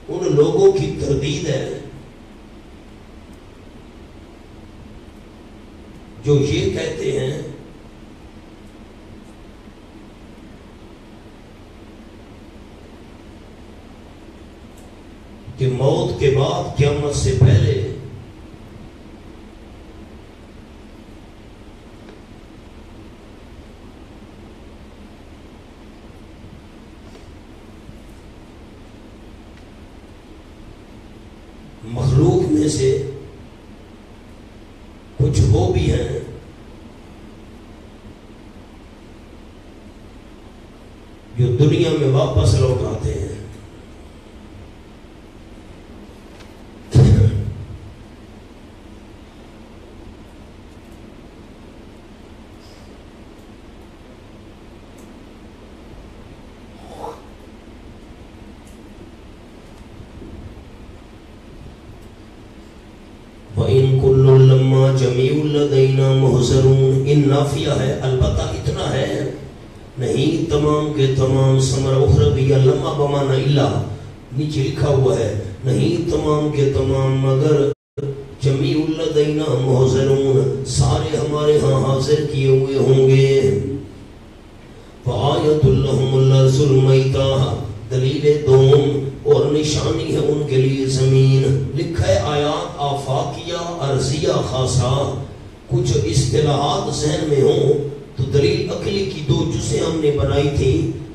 A: ان لوگوں کی تردید ہے جو یہ کہتے ہیں کہ موت کے بعد قیامت سے پہلے مخلوق میں سے کچھ وہ بھی ہیں جو دنیا میں واپس لوٹ آتے ہیں وَإِن كُلٌّ لَمَّا جَمِيعٌ لَدَيْنَا مُحْضَرُونَ ان نافیہ ہے البتہ اتنا ہے نہیں تمام کے تمام ثمر اخرویہ لما بمانا الا نیچے لکھا ہوا ہے نہیں تمام کے تمام مگر جمیع لدینا محضرون سارے ہمارے ہاں حاضر کیے ہوئے ہوں گے وآیت لہم الارض المیتہ دلیل دوم اور نشانی ہے ان کے لیے زمین لکھا ہے آیات آفاقیہ عرضیہ خاصہ کچھ اصطلاحات ذہن میں ہوں تو دلیل عقلی کی دو جزیں ہم نے بنائی تھی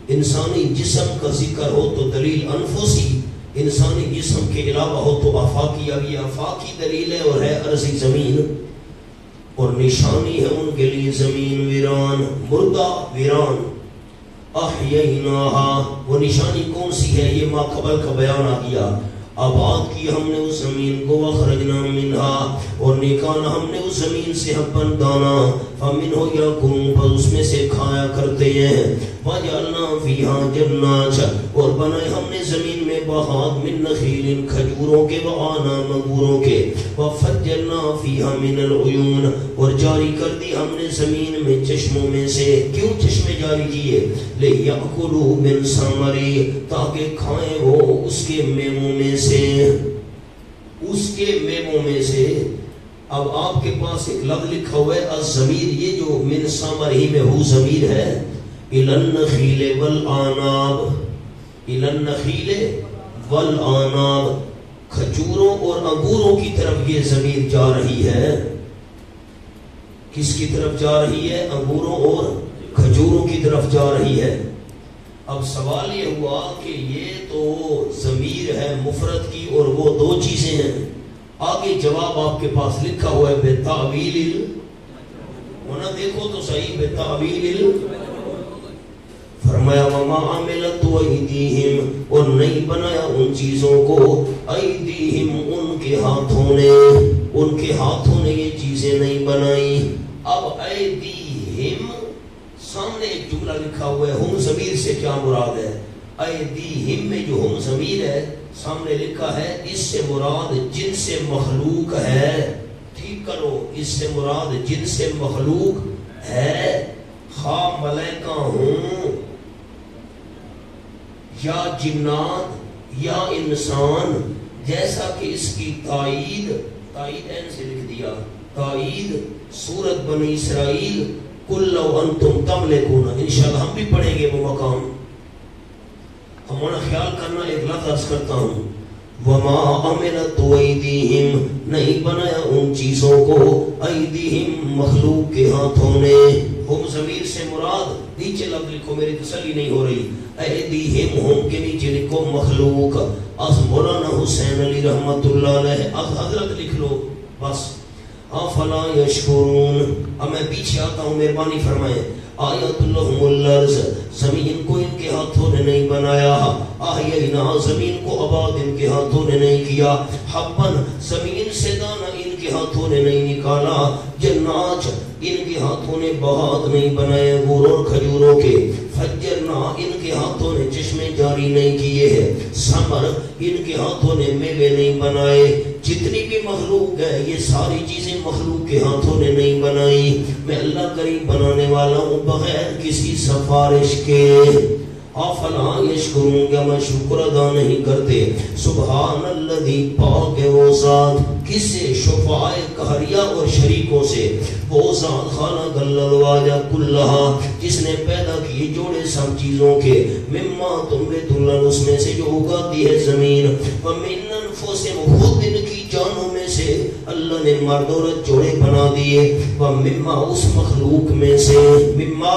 A: انسانی جسم کا ذکر ہو تو دلیل انفسی انسانی جسم کے علاوہ ہو تو آفاقی اب یہ آفاقی دلیل ہے اور ہے عرضی زمین اور نشانی ہے ان کے لیے زمین ویران مردہ ویران احییناہا وہ نشانی کون سی ہے یہ ماقبل کا بیان آ گیا آباد کی ہم نے اس زمین کو وخرجنا منہا اور نکالا ہم نے اس زمین سے حبن دانا فمنہو یاکلون پر اس میں سے کھایا کرتے ہیں وجعلنا فیہا جنات اور بنائے ہم نے زمین میں باغات من نخیل کھجوروں کے وعناب انگوروں کے وفجرنا فیہا من العیون اور جاری کر دی ہم نے زمین میں چشموں میں سے کیوں چشمے جاری کیے لیأکلوا من ثمری تاکہ کھائیں وہ اس کے میووں میں سے اس کے میووں میں سے اب آپ کے پاس ایک لفظ لکھا ہوا ہے الضمیر یہ جو من ثمرہ میں ہو ضمیر ہے الی النخیل والعناب الی النخیل والعناب کھجوروں اور انگوروں کی طرف یہ ضمیر جا رہی ہے کس کی طرف جا رہی ہے انگوروں اور کھجوروں کی طرف جا رہی ہے اب سوال یہ ہوا کہ یہ تو ضمیر ہے مفرد کی اور وہ دو چیزیں ہیں آگے جواب آپ کے پاس لکھا ہوا ہے بتاویل ہونا دیکھو تو صحیح بتاویل فرمایا وما عملت ایدیہم اور نہیں بنایا ان چیزوں کو ایدیہم ان کے ہاتھوں نے ان کے ہاتھوں نے یہ چیزیں نہیں بنائی. اب ایدیہم سامنے ایک جملہ لکھا ہوا ہے, ہم ضمیر سے کیا مراد ہے؟ ایدیہم میں جو ہم ضمیر ہے سامنے لکھا ہے اس سے مراد جن سے مخلوق ہے. ٹھیک کرو, اس سے مراد جن سے مخلوق ہے, خواہ ملائکہ ہوں یا جنات یا انسان. جیسا کہ اس کی تائید این سے لکھ دیا, تائید سورت بنی اسرائیل قل لو انتم تملکون. انشاءاللہ ہم بھی پڑھیں گے وہ مقام. ہمارا خیال کرنا, ایک لفظ عرض کرتا ہوں, وما عملت ایدیہم, نہیں بنایا ان چیزوں کو, ایدیہم مخلوق کے ہاتھوں نے. ہم ضمیر سے مراد نیچے لفظ لکھو, میری تسلی نہیں ہو رہی. ایدیہم ہم کے نیچے لکھو مخلوق. از مولانا حسین علی رحمت اللہ علیہ از حضرت لکھ لو بس. افلا یشکرون. اب میں پیچھے آتا ہوں, مہربانی فرمائیں. آیت لہم الارض, زمین کو ان کے ہاتھوں نے نہیں بنایا. احیینا, زمین کو آباد ان کے ہاتھوں نے نہیں کیا. حبن, زمین سے دانہ ان کے ہاتھوں نے نہیں نکالا. جنات, ان کے ہاتھوں نے باغات نہیں بنائے انگور اور کھجوروں کے. فجرنا, ان کے ہاتھوں نے چشمے جاری نہیں کیے ہیں. ثمر, ان کے ہاتھوں نے میوے نہیں بنائے. جتنی بھی مخلوق ہے یہ ساری چیزیں مخلوق کے ہاتھوں نے نہیں بنائی. میں اللہ کریم بنانے والا ہوں بغیر کسی سفارش کے. افلا یشکرون, کیا میں شکر ادا نہیں کرتے؟ سبحان الذی, پاک ہے وہ ذات, کس سے؟ شفاعِ قہریہ اور شریکوں سے. وہ ذات خالق الازواج کلھا, جس نے پیدا کیے جوڑے سب چیزوں کے. مما تنبت الارض, اس میں سے جو اگاتی ہے زمین. ومن انفسہم, خود ان کی جانوں میں سے اللہ نے مرد عورت جوڑے بنا دیے. ومما, اس مخلوق میں سے, مما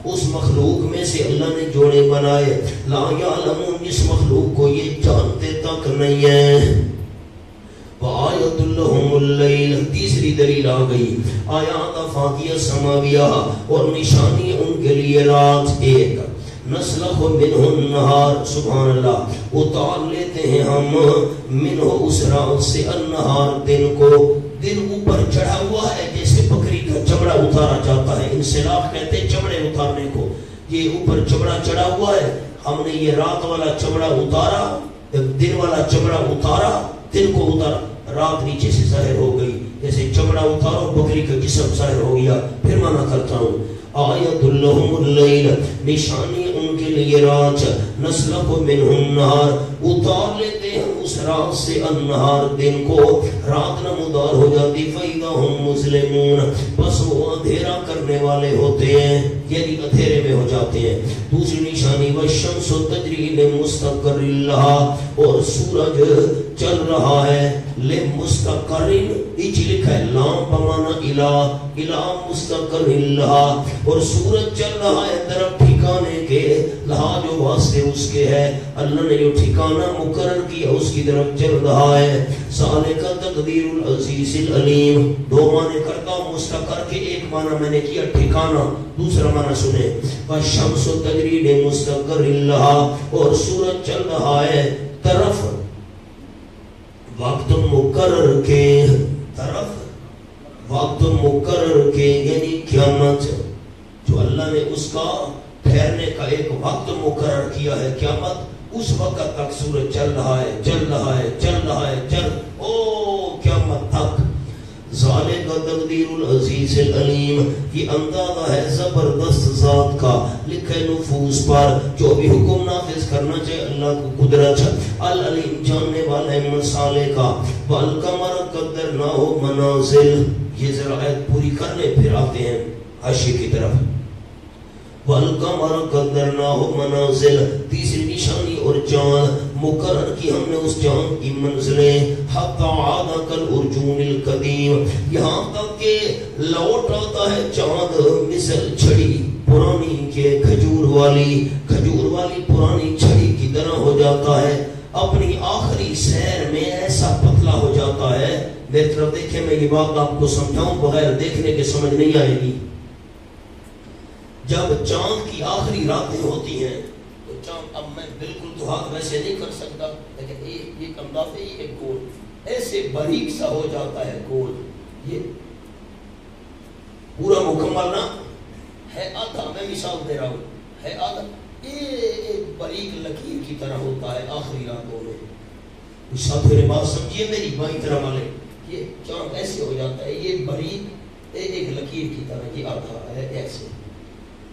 A: اس مخلوق میں سے اللہ نے جوڑے بنائے. لا یعلمون, اس مخلوق کو یہ جانتے تک نہیں ہے. وآیت لہم اللیل, تیسری دلیل آ گئی. آیات افاقیہ سماویہ, اور نشانی ان کے لیے رات. ایک نسلخ منہ النہار, سبحان اللہ, اتار لیتے ہیں ہم منہ, اس رات سے, النہار, دن کو. دن اوپر چڑھا ہوا ہے جیسے بکری کا چمڑا اتارا جاتا ہے. انسلاخ کہتے ہیں چمڑے اتارنے کو. یہ اوپر چمڑا چڑھا ہوا ہے, ہم نے یہ رات والا چمڑا اتارا, دن والا چمڑا اتارا, دن کو اتارا, رات نیچے سے ظاہر ہو گئی. جیسے چمڑا اتارو بکری کا جسم ظاہر ہو گیا. پھر مانا کرتا ہوں, آیت لہم اللیل, نشانی ان کے لیے رات. نسلخ منہ النہار, اتار لیتے ہیں اس رات سے, النہار, دن کو. رات نمودار ہو جاتی. فَإِذَا هُمْ مُظْلِمُونَ, بس وہ اندھیرا کرنے والے ہوتے ہیں, یعنی اندھیرے میں ہو جاتے ہیں. دوسری نشانی, وَالشَّمْسُ تَجْرِي لِمُسْتَقَرٍّ لَهَا, اور سورج چل رہا ہے. لِمُسْتَقَرٍ, ایچ لکھا ہے لام بمانا الہ, الہ مستقر اللہ, اور سورج چل رہا ہے طرف ٹھکانے کے. لہا, جو واسطے اس کے ہے, اللہ نے جو ٹھکانہ مقرر کیا اس کی طرف چل رہا ہے. ذالک تقدیر العزیز العلیم. دو معنی کرتا ہوں مستقر کے, ایک معنی میں نے کیا ٹھکانہ, دوسرا معنی سنے. والشمس تجری لمستقر اللہ, اور سورج چل رہا ہے طرف وقت مقرر کے, طرف وقت مقرر کے, یعنی قیامت. جو اللہ نے اس کا ٹھہرنے کا ایک وقت مقرر کیا ہے, قیامت, اس وقت تک سورج چل رہا ہے, چل رہا ہے, چل رہا ہے, او قیامت تک. ذالک تقدیر العزیز العلیم, یہ اندازہ ہے زبردست ذات کا, لکھے نفوس پر, جو بھی حکم نافذ کرنا چاہے اللہ کو قدرت. العلیم, جاننے والا ہے مسالے کا. والقمر قدرناہ منازل, یہ ذرا آیت پوری کر لیں پھر آتے ہیں حاشیے کی طرف. والقمر قدرناہ منازل, تیسری نشانی, اور چاند مقرر کی ہم نے اس چاند کی منزلیں. حتی عاد کالعرجون القدیم, یہاں تک کہ لوٹ آتا ہے چاند مثل چھڑی پرانی کے, کھجور والی پرانی چھڑی کی طرح ہو جاتا ہے. اپنی آخری سیر میں ایسا پتلا ہو جاتا ہے. میری طرف دیکھیں, میں یہ بات آپ کو سمجھاؤں, بغیر دیکھنے کے سمجھ نہیں آئے گی. جب چاند کی آخری راتیں ہوتی ہیں تو چاند, اب میں بالکل تو ہاتھ ویسے نہیں کر سکتا, لیکن ایک انداز ہے, ایک گول, ایسے باریک سا ہو جاتا ہے گول. یہ پورا مکمل نہ ہے، آدھا. میں مثال دے رہا ہوں، ہے آدھا. ایک باریک لکیر کی طرح ہوتا ہے آخری راتوں میں. ساتھیوں نے بات سمجھیے میری بائیں طرح والے، یہ چاند ایسے ہو جاتا ہے، یہ باریک ایک لکیر کی طرح، یہ آدھا ہے ایسے.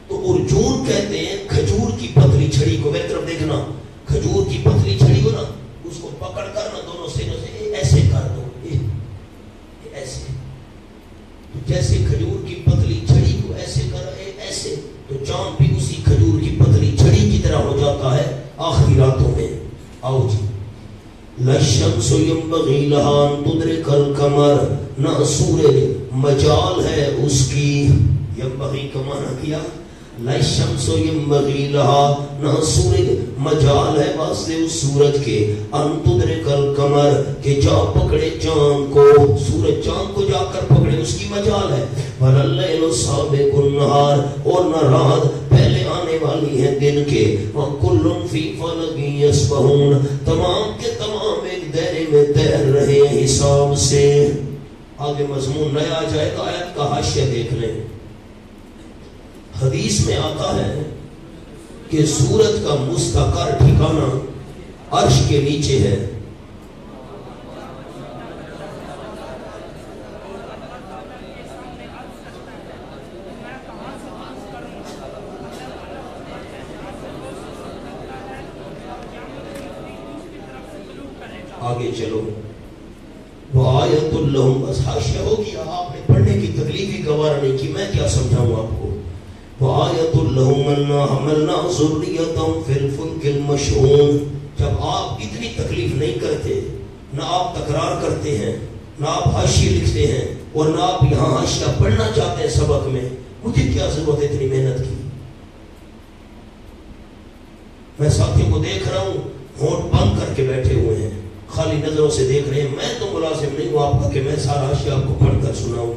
A: تو ارجون کہتے ہیں کھجور کی پتلی چھڑی کو. میری طرف دیکھنا، کھجور کی پتلی چھڑی ہو نا، اس کو پکڑ کر نا دونوں سروں سے ایسے کر دو، ایسے. تو جیسے کھجور کی پتلی چھڑی کو ایسے کرو ایسے، تو چاند بھی اسی کھجور کی پتلی چھڑی کی طرح ہو جاتا ہے آخری راتوں میں. آؤ جی. لَلشَّمْسُ يَنبَغِي لَهَا أَن تُدْرِكَ الْقَمَرَ، نہ سورج مجال ہے اس کی. ينبغي کا معنی کیا، لَلشَّمْسُ يَنبَغِي لَهَا، نہ سورج مجال ہے واسطے اس سورج کے، أَن تُدْرِكَ الْقَمَرَ کہ جا پکڑے چاند کو. سورج چاند کو جا کر پکڑے اس کی مجال ہے. وَلَلَّيْلُ سَابِقُ النَّهَارِ، اور نہ رات پہلے آنے والی ہے دن کے. وَكُلٌّ فِي فَلَكٍ يَسْبَحُونَ، تمام کے تمام ایک دائرے میں تیر رہے ہیں حساب سے. آگے مضمون نیا آ جائے گا، آیت کا حاشیہ دیکھ لیں. حدیث میں آتا ہے کہ سورج کا مستقر ٹھکانہ عرش کے نیچے ہے. آگے چلو. وآیت لہم، بس حاشیہ ہو گیا، آپ نے پڑھنے کی تکلیف ہی گوارا نہیں کی، میں کیا سمجھاؤں آپ کو. وآیت لہم انا حملنا ذریتہم فی الفلک المشحون. جب آپ اتنی تکلیف نہیں کرتے، نہ آپ تکرار کرتے ہیں، نہ آپ حاشیے لکھتے ہیں، اور نہ آپ یہاں حاشیہ پڑھنا چاہتے ہیں سبق میں، مجھے کیا ضرورت ہے اتنی محنت کی. میں ساتھیوں کو دیکھ رہا ہوں ہونٹ بند کر کے بیٹھے ہوئے ہیں، خالی نظروں سے دیکھ رہے ہیں. میں تو ملازم نہیں ہوں آپ کا کہ میں سارا حاشیہ آپ کو پڑھ کر سناؤں.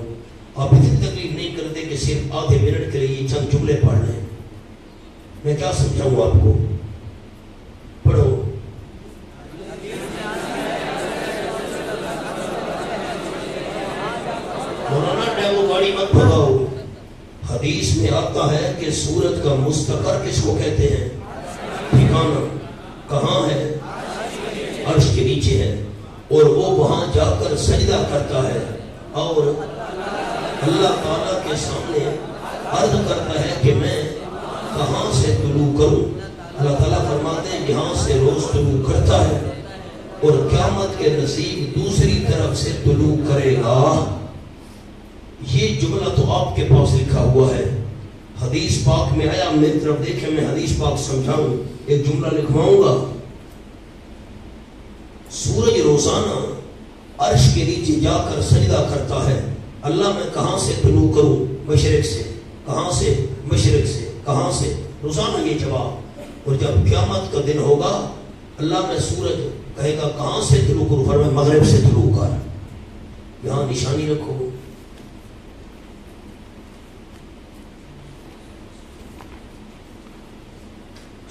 A: آپ اتنی تکلیف نہیں کرتے کہ صرف آدھے منٹ کے لیے چند جملے پڑھ رہے ہیں. میں کیا سمجھاؤں آپ کو. پڑھو. مولانا ڈیمو گاڑی مت بھگاؤ. حدیث میں آتا ہے کہ سورج کا مستقر کس کو کہتے ہیں؟ ٹھکانہ. کہاں ہے؟ عرش کے نیچے ہے. اور وہ وہاں جا کر سجدہ کرتا ہے اور اللہ تعالیٰ کے سامنے عرض کرتا ہے کہ میں کہاں سے طلوع کروں. اللہ تعالیٰ فرماتے ہیں یہاں سے روز طلوع کرتا ہے اور قیامت کے نصیب دوسری طرف سے طلوع کرے گا. یہ جملہ تو آپ کے پاس لکھا ہوا ہے، حدیث پاک میں آیا. میری طرف دیکھیں، میں حدیث پاک سمجھاؤں. ایک جملہ لکھواؤں گا. سورج روزانہ عرش کے نیچے جا کر سجدہ کرتا ہے. اللہ میں کہاں سے طلوع کروں؟ مشرق سے. کہاں سے؟ مشرق سے. کہاں سے؟ روزانہ یہ جواب. اور جب قیامت کا دن ہوگا اللہ میں سورج کہے گا کہاں سے طلوع کروں؟ فرمایا مغرب سے طلوع کر. یہاں نشانی رکھو.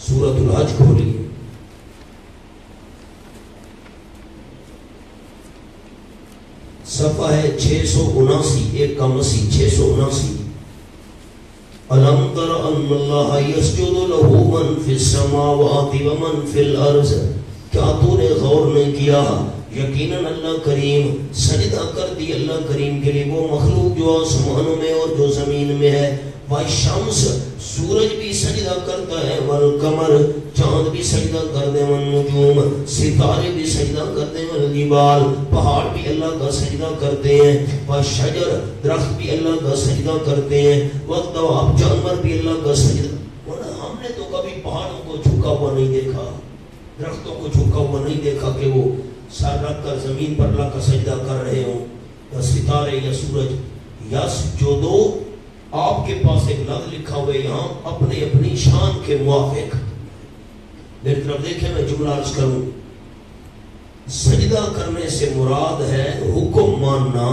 A: سورۃ الحج کھولی. صفحہ ہے 679، ایک کا مسیح 679. أَلَمْ تَرَ أَنَّ اللَّهَ يَسْجُدُ لَهُ مَنْ فِي السَّمَاوَاتِ وَمَنْ فِي الْأَرْضِ. کیا تو نے غور نہیں کیا یقیناً اللہ کریم سجدہ کر دی اللہ کریم کے لیے وہ مخلوق جو آسمانوں میں اور جو زمین میں ہے. وَالشَّمْسُ، سورج بھی سجدہ کرتا ہے. وَالْقَمَرُ، چاند بھی سجدہ کرتے ہیں. وَالنُّجُومُ، ستارے بھی سجدہ کرتے ہیں. وَالْجِبَالُ، پہاڑ بھی اللہ کا سجدہ کرتے ہیں. وَالشَّجَرُ، درخت بھی اللہ کا سجدہ کرتے ہیں. وَالدَّوَابُ، جانور بھی اللہ کا سجدہ. ہم نے تو کبھی پہاڑوں کو جھکا ہوا نہیں دیکھا، درختوں کو جھکا ہوا نہیں دیکھا کہ وہ سر رکھ کر زمین پر اللہ کا سجدہ کر رہے ہوں، یا ستارے یا سورج. یسجدو، آپ کے پاس ایک لفظ لکھا ہوئے یہاں اپنے اپنی شان کے موافق. میری طرف دیکھیں، میں جملہ عرض کروں. سجدہ کرنے سے مراد ہے حکم ماننا.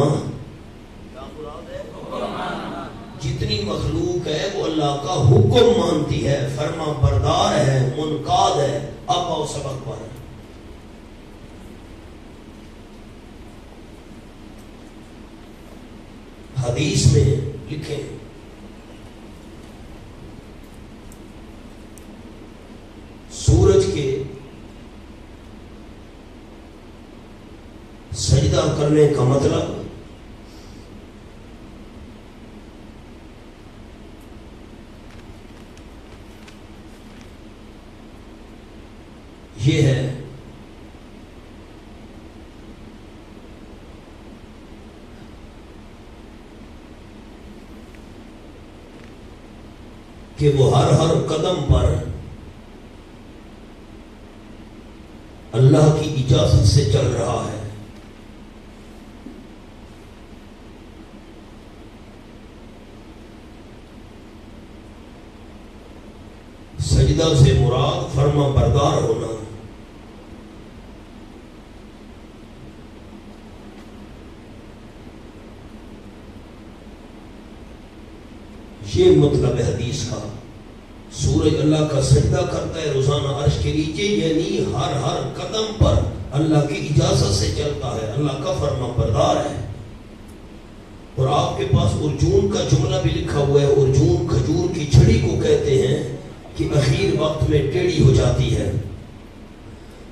A: کیا مراد ہے؟ حکم ماننا. جتنی مخلوق ہے وہ اللہ کا حکم مانتی ہے، فرما بردار ہے، منقاد ہے. اب آؤ سبق پر. حدیث میں لکھیں سورج کے سجدہ کرنے کا مطلب یہ ہے کہ وہ ہر قدم پر اللہ کی اجازت سے چل رہا ہے. سجدہ سے مراد فرما بردار ہونا. یہ مطلب حدیث کا. سورج اللہ کا سجدہ کرتا ہے روزانہ عرش کے نیچے، یعنی ہر قدم پر اللہ کی اجازت سے چلتا ہے، اللہ کا فرما بردار ہے. اور آپ کے پاس ارجون کا جملہ بھی لکھا ہوا ہے. ارجون کھجور کی چھڑی کو کہتے ہیں کہ اخیر وقت میں ٹیڑھی ہو جاتی ہے.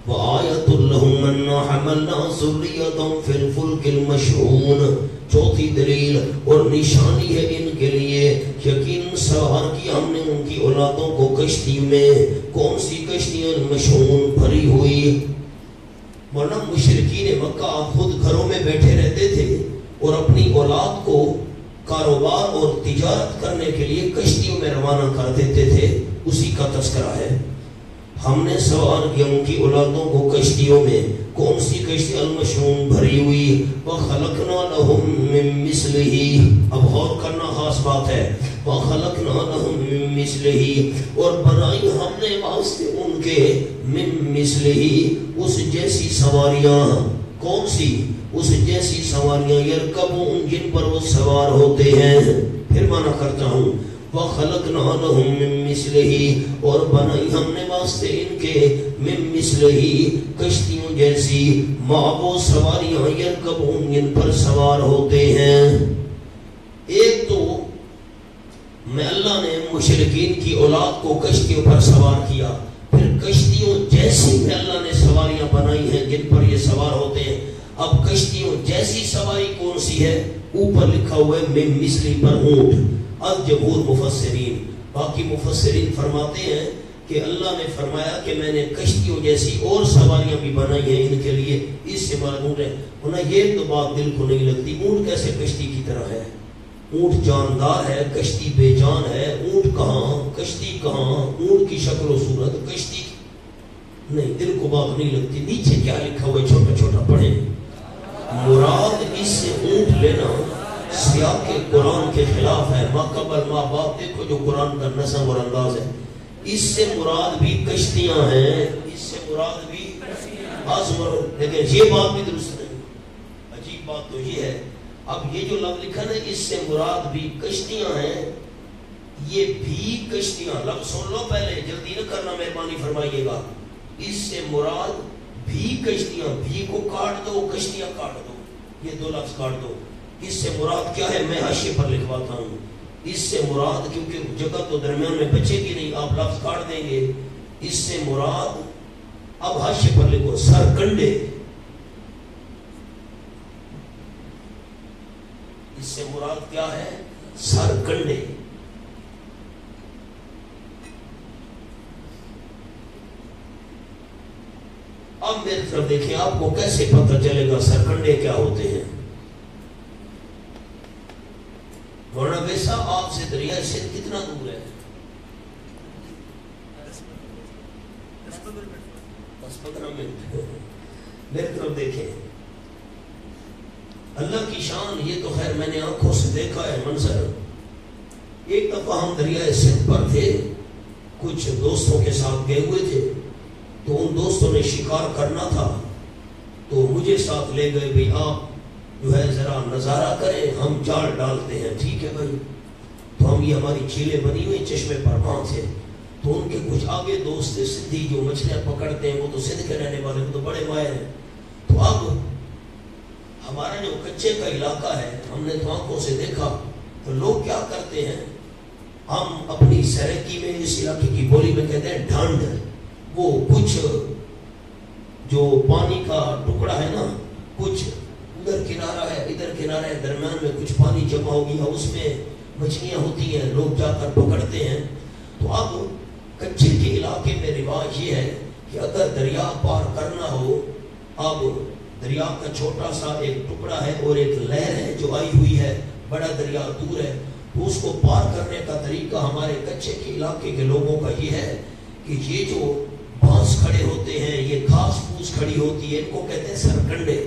A: وَآيَةٌ لَهُمْ أَنَّا حَمَلْنَا ذُرِّيَّتَهُمْ فِي الْفُلْكِ الْمَشْحُونِ. چوتھی دلیل اور نشانی ہے ان کے لیے یقین سوار کی ہم نے ان کی اولادوں کو کشتی میں. کون سی کشتیاں؟ مشحون، بھری ہوئی. ورنہ مشرکین مکہ آپ خود گھروں میں بیٹھے رہتے تھے اور اپنی اولاد کو کاروبار اور تجارت کرنے کے لیے کشتیوں میں روانہ کر دیتے تھے. اسی کا تذکرہ ہے. ہم نے سوار کیا ان کی اولادوں کو کشتیوں میں. کون سی کشتی؟ المشحون، بھری ہوئی. وَخَلَقْنَا لَهُم مِّن مِّثْلِهِ. اب غور کرنا خاص بات ہے. وَخَلَقْنَا لَهُم مِّن مِّثْلِهِ. اور بنائی ہم نے واسطے ان کے مِّن مِّثْلِهِ اس جیسی سواریاں. کون سی؟ اس جیسی سواریاں یرکبون جن پر وہ سوار ہوتے ہیں. پھر مانا کرتا ہوں وَخَلَقْنَا لَهُم مِّن مِّثْلِهِ. اور بنائی ہم نے واسطے ان کے مِّن مِّثْلِهِ کشتیوں جیسی وہ سواریاں یرکبون جن پر سوار ہوتے ہیں. ایک تو میں اللہ نے مشرکین کی اولاد کو کشتیوں پر سوار کیا. پھر کشتیوں جیسی میں اللہ نے سواریاں بنائی ہیں جن پر یہ سوار ہوتے ہیں. اب کشتیوں جیسی سواری کون سی ہے؟ اوپر لکھا ہوا ہے مِن مثلی پر اونٹ. الجمہور مفسرین، باقی مفسرین فرماتے ہیں کہ اللہ نے فرمایا کہ میں نے کشتیوں جیسی اور سواریاں بھی بنائی ہیں ان کے لیے. اس سے مراد اونٹ ہے. انہیں یہ تو بات دل کو نہیں لگتی. اونٹ کیسے کشتی کی طرح ہے؟ اونٹ جاندار ہے، کشتی بے جان ہے. اونٹ کہاں، کشتی کہاں؟ اونٹ کی شکل و صورت، کشتی نہیں. دل کو بات نہیں لگتی. نیچے کیا لکھا ہوا ہے چھوٹا چھوٹا پڑھیں. مراد اس سے اونٹ لینا سیاق قرآن کے خلاف ہے. ما قبل ما بعد دیکھو جو قرآن کا نظم اور انداز ہے. اس سے مراد بھی کشتیاں ہیں، اس سے مراد بھی آزمر. لیکن یہ بات بھی درست نہیں. عجیب بات تو یہ ہے. اب یہ جو لفظ لکھا نا اس سے مراد بھی کشتیاں ہیں، یہ بھی کشتیاں. لفظ سن لو پہلے، جلدی نہ کرنا مہربانی فرمائیے گا. اس سے مراد بھی کشتیاں. بھی کو کاٹ دو، کشتیاں کاٹ دو، یہ دو لفظ کاٹ دو. اس سے مراد کیا ہے؟ میں حاشیے پر لکھواتا ہوں. اس سے مراد، کیونکہ جگہ تو درمیان میں بچے گی نہیں، آپ لفظ کاٹ دیں گے. اس سے مراد اب حاشیے پر لکھو سرکنڈے. اس سے مراد کیا ہے؟ سرکنڈے. اب میری طرف دیکھیں، آپ کو کیسے پتہ چلے گا سرکنڈے کیا ہوتے ہیں؟ مولانا ویسا آپ سے دریائے سندھ کتنا دور ہے؟ 10-15 منٹ. میری طرف دیکھیں. اللہ کی شان. یہ تو خیر میں نے آنکھوں سے دیکھا ہے منظر. ایک دفعہ ہم دریائے سندھ پر تھے، کچھ دوستوں کے ساتھ گئے ہوئے تھے. تو ان دوستوں نے شکار کرنا تھا تو مجھے ساتھ لے گئے. بھی آپ جو ہے ذرا نظارہ کریں، ہم جال ڈالتے ہیں. ٹھیک ہے بھائی. تو ہم یہ ہماری چیلیں بنی ہوئی چشمے پر وہاں تھے. تو ان کے کچھ آگے دوست تھے سندھی جو مچھلیاں پکڑتے ہیں، وہ تو سندھ کے رہنے والے، وہ تو بڑے ماہر ہیں. تو اب ہمارا جو کچے کا علاقہ ہے ہم نے تو آنکھوں سے دیکھا تو لوگ کیا کرتے ہیں, ہم اپنی سرکی میں اس علاقے کی بولی میں کہتے ہیں ڈھانڈ, وہ کچھ جو پانی کا ٹکڑا ہے نا, کچھ ادھر کنارہ ہے ادھر کنارہ ہے, درمیان میں کچھ پانی جمع ہو گیا, اس میں مچھلیاں ہوتی ہیں, لوگ جا کر پکڑتے ہیں. تو اب کچے کے علاقے میں رواج یہ ہے کہ اگر دریا پار کرنا ہو, اب دریا کا چھوٹا سا ایک ٹکڑا ہے اور ایک لہر ہے جو آئی ہوئی ہے, بڑا دریا دور ہے, تو اس کو پار کرنے کا طریقہ ہمارے کچے کے علاقے کے لوگوں کا یہ ہے کہ یہ جو بانس کھڑے ہوتے ہیں, یہ گھاس پھوس کھڑی ہوتی ہے, ان کو کہتے ہیں سرکنڈے.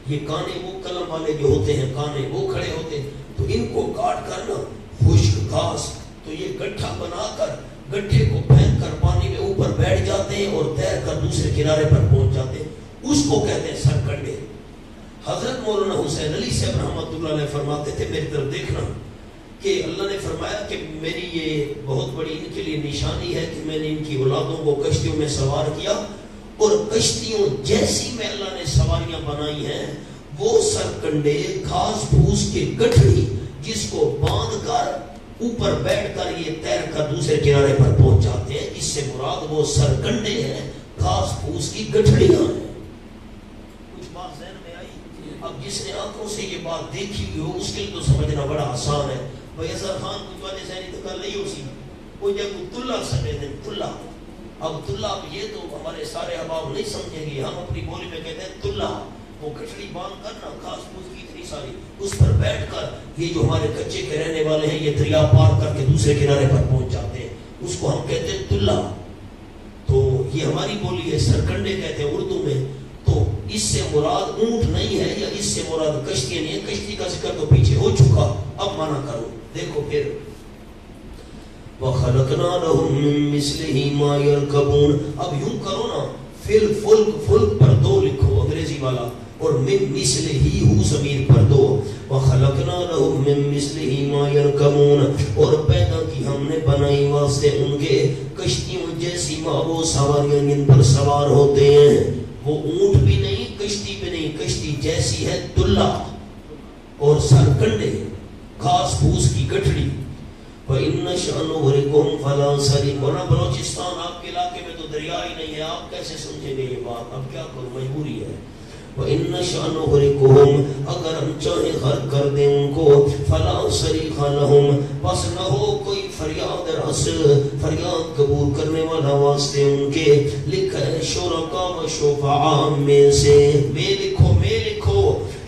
A: یہ کانے وہ قلم والے جو ہوتے ہیں, کانے وہ کھڑے ہوتے ہیں, تو ان کو کاٹ کر نا خشک گھاس, تو یہ گٹھا بنا کر گٹھے کو پھینک کر پانی میں اوپر بیٹھ جاتے ہیں اور تیر کر دوسرے کنارے پر پہنچ جاتے ہیں, اس کو کہتے ہیں سرکنڈے. حضرت مولانا حسین علی صاحب رحمۃ اللہ علیہ فرماتے تھے, میری طرف دیکھنا, کہ اللہ نے فرمایا کہ میری یہ بہت بڑی ان کے لیے نشانی ہے کہ میں نے ان کی اولادوں کو کشتیوں میں سوار کیا, اور کشتیوں جیسی میں اللہ نے سواریاں بنائی ہیں وہ سرکنڈے گھاس پھوس کی گٹھڑی جس کو باندھ کر اوپر بیٹھ کر یہ تیر کر دوسرے کنارے پر پہنچ جاتے ہیں. اس سے مراد وہ سرکنڈے ہیں, گھاس پھوس کی گٹھڑیاں ہیں. کچھ بات ذہن میں آئی؟ اب جس نے آنکھوں سے یہ بات دیکھی ہوئی ہو اس کے لیے تو سمجھنا بڑا آسان ہے. بھائی اظہر خان کچھ والے ذہنی تو کر نہیں ہو سی, وہ جب تلا سمجھ دیں تلا. اب تلا, اب یہ تو ہمارے سارے احباب نہیں سمجھیں گے, ہم اپنی بولی میں کہتے ہیں تلا. وہ گٹھڑی باندھ کر نا گھاس پھوس کی اتنی ساری, اس پر بیٹھ کر یہ جو ہمارے کچے کے رہنے والے ہیں یہ دریا پار کر کے دوسرے کنارے پر پہنچ جاتے ہیں, اس کو ہم کہتے ہیں تلا. تو یہ ہماری بولی ہے, سرکنڈے کہتے ہیں اردو میں. تو اس سے مراد اونٹ نہیں ہے یا اس سے مراد کشتی نہیں ہے, کشتی کا ذکر تو پیچھے ہو چکا, اب مانا کرو. دیکھو پھر وَخَلَقْنَا لَهُم مِّن مِّثْلِهِ مَا يَرْكَبُونَ, اب یوں کرو نا, فل فلک پر دو لکھو انگریزی والا, اور من مثلہ ہو ضمیر پر دو. وَخَلَقْنَا لَهُم مِّن مِّثْلِهِ مَا يَرْكَبُونَ, اور پیدا کی ہم نے بنائی واسطے ان کے کشتیوں جیسی ما وہ سواریاں جن پر سوار ہوتے ہیں. وہ اونٹ بھی نہیں, کشتی بھی نہیں, کشتی جیسی ہے تلا, اور سرکنڈے گھاس پھوس کی گٹھڑی. وَإِنَّ شَأْنُ نُغْرِقْهُمْ فَلَا صَرِيمٌ. مولانا بلوچستان آپ کے علاقے میں تو دریا ہی نہیں ہے, آپ کیسے سمجھیں گے یہ بات؟ اب کیا کروں, مجبوری ہے. وَإِنَّ شَأْنُ نُغْرِقْهُمْ, اگر ہم چاہیں غرق کر دیں ان کو, فَلَا صَرِيخَ لَهُمْ, بس نہ ہو کوئی فریاد رس, فریاد قبول کرنے والا واسطے ان کے. لکھا ہے شرکا و شفعاء میں سے, میں لکھو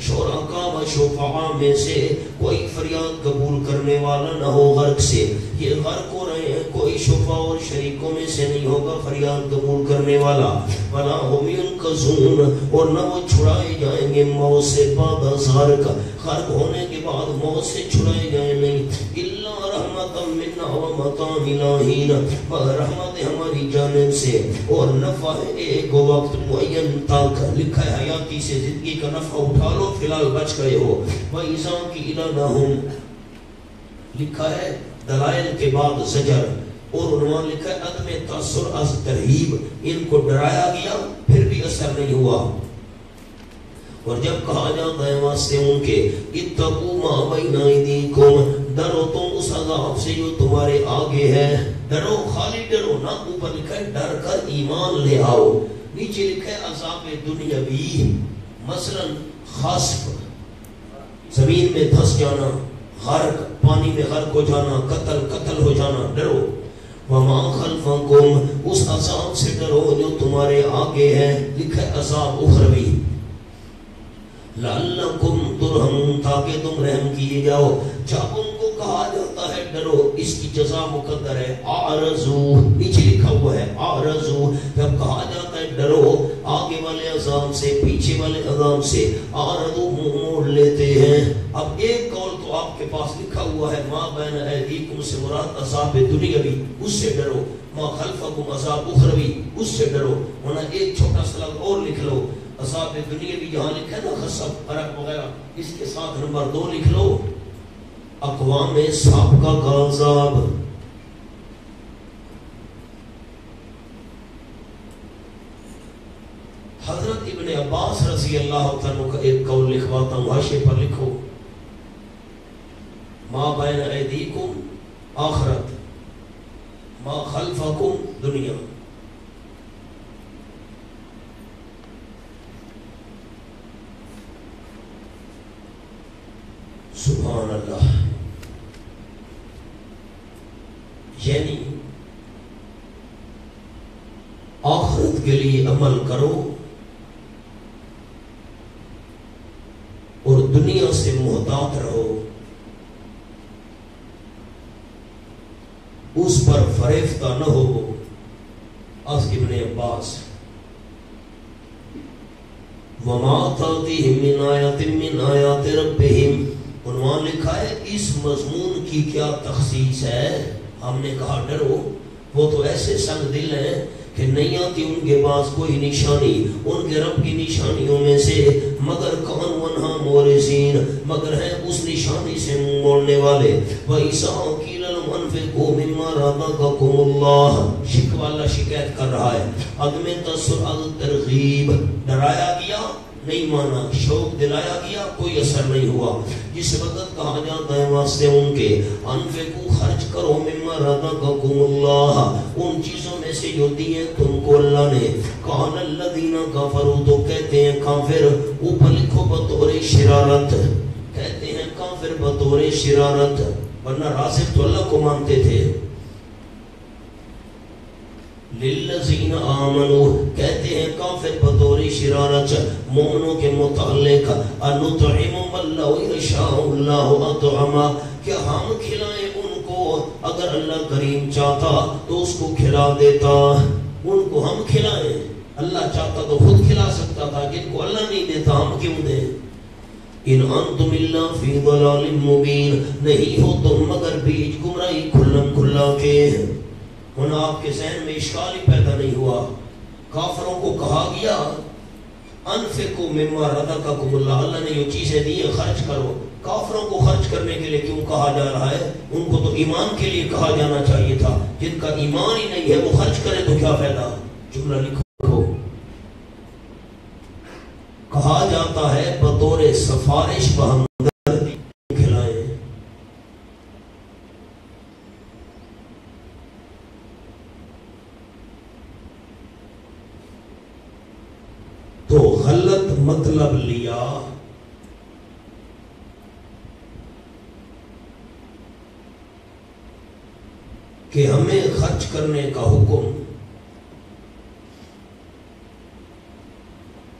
A: شرکا و شفعاء میں سے کوئی فریاد قبول کرنے والا نہ ہو غرق سے. یہ غرق ہو رہے ہیں, کوئی شفع اور شریکوں میں سے نہیں ہوگا فریاد قبول کرنے والا. وَلَا هُمْ يُنْقَذُونَ, اور نہ وہ چھڑائے جائیں گے موت سے بعد از غرق, غرق ہونے کے بعد موت سے چھڑائے جائیں نہیں. إِلَّا رَحْمَةً مِنَّا وَمَتَاعً إِلَىٰ حِينٍ, رحمت ہماری جانب سے اور نفع ایک وقت معین تک. لکھا ہے حیاتی سے زندگی کا نفع اٹھا لو, فی الحال بچ گئے ہو. وَإِذَا قِيلَ لَهُمْ, لکھا ہے دلائل کے بعد زجر, اور عنوان لکھا ہے عدم تاثر از ترہیب, ان کو ڈرایا گیا پھر بھی اثر نہیں ہوا. اور جب کہا جاتا ہے واسطے ان کے اتقوا ما بین ایدیکم, ڈرو تم اس عذاب سے جو تمہارے آگے ہے. ڈرو, خالی ڈرو نہ, اوپر لکھا ہے ڈر کر ایمان لے آؤ, نیچے لکھا ہے عذاب دنیاوی, مثلا خسف, زمین میں دھس جانا, غرق, پانی میں غرق ہو جانا, قتل ہو جانا, ڈرو. وما خلفکم, اس عذاب سے ڈرو جو تمہارے آگے ہے. لکھا ہے عذاب اخروی. لعلکم ترحمون, تاکہ تم رحم کیے جاؤ. جب ان کو کہا جاتا ہے ڈرو, اس کی جزا مقدر ہے اعرضو, نیچے لکھا ہوا ہے اعرضو. جب کہا جاتا ہے ڈرو آگے والے عذاب سے, پیچھے والے عذاب سے, اعرضو موڑ لیتے ہیں. اب ایک قول تو آپ کے پاس لکھا ہوا ہے ما بین ایدیکم سے مراد عذاب دنیاوی, اس سے ڈرو. ما خلفکم عذاب اخروی, اس سے ڈرو. ورنہ ایک چھوٹا سا لفظ اور لکھ لو, عذاب دنیاوی جہاں لکھا ہے نا خسف, عرق وغیرہ, اس کے ساتھ نمبر 2 لکھ لو اقوام سابقہ کا عذاب. حضرت ابن عباس رضی اللہ عنہ کا ایک قول لکھواتا ہوں، حاشیے پر لکھو، ما بین ایدیکم آخرت ما خلفکم دنیا۔ سبحان اللہ، یعنی آخرت کے لیے عمل کرو اور دنیا سے محتاط رہو، اس پر فریفتہ نہ ہو۔ از ابن عباس، وَمَا تَأْتِيهِم مِّنْ آیَةٍ مِّنْ آیَاتِ رَبِّهِمْ، عنوان لکھا ہے اس مضمون کی کیا تخصیص ہے۔ ہم نے کہا ڈرو، وہ تو ایسے سنگ دل ہیں کہ نہیں آتی ان کے پاس کوئی نشانی ان کے رب کی نشانیوں میں سے، مگر کان ونہا مورزین، مگر ہیں اس نشانی سے منہ موڑنے والے۔ وَإِذَا قِيلَ لَهُمْ أَنفِقُوا مِمَّا رَزَقَكُمُ اللَّهُ، شکوہ اللہ شکایت کر رہا ہے، عدم تسرعت ترغیب، ڈرایا گیا نہیں مانا، شوق دلایا گیا کوئی اثر نہیں ہوا۔ جس وقت کہا جاتا ہے واسطے ان کے انفقوا، خرچ کرو، مما رزقکم اللہ، ان چیزوں میں سے جو دیے تم کو اللہ نے، قال الذین کفروا، تو کہتے ہیں کافر، اوپر لکھو بطور شرارت، کہتے ہیں کافر بطور شرارت، ورنہ رازق تو اللہ کو مانتے تھے۔ للذین آمنوا، کہتے ہیں کافر بطور شرارت مومنوں کے متعلق، انطعم من لو یشاء اللہ اطعما، کیا ہم کھلائیں ان کو، اگر اللہ کریم چاہتا تو اس کو کھلا دیتا، ان کو ہم کھلائیں، اللہ چاہتا تو خود کھلا سکتا تھا، جن کو اللہ نہیں دیتا ہم کیوں دیں۔ ان انتم الا فی ضلال مبین، نہیں ہو تم مگر بیچ گمراہی کھلم کھلا کے۔ ہونا آپ کے ذہن میں اشکال ہی پیدا نہیں ہوا، کافروں کو کہا گیا انفقوا مما رزقکم اللہ، اللہ نے یہ چیزیں دی ہیں خرچ کرو، کافروں کو خرچ کرنے کے لیے کیوں کہا جا رہا ہے؟ ان کو تو ایمان کے لیے کہا جانا چاہیے تھا، جن کا ایمان ہی نہیں ہے وہ خرچ کرے تو کیا فائدہ۔ جملہ لکھو، کہا جاتا ہے بطور سفارش بہمدردی کھلائیں۔ تو غلط مطلب لیا، کہ ہمیں خرچ کرنے کا حکم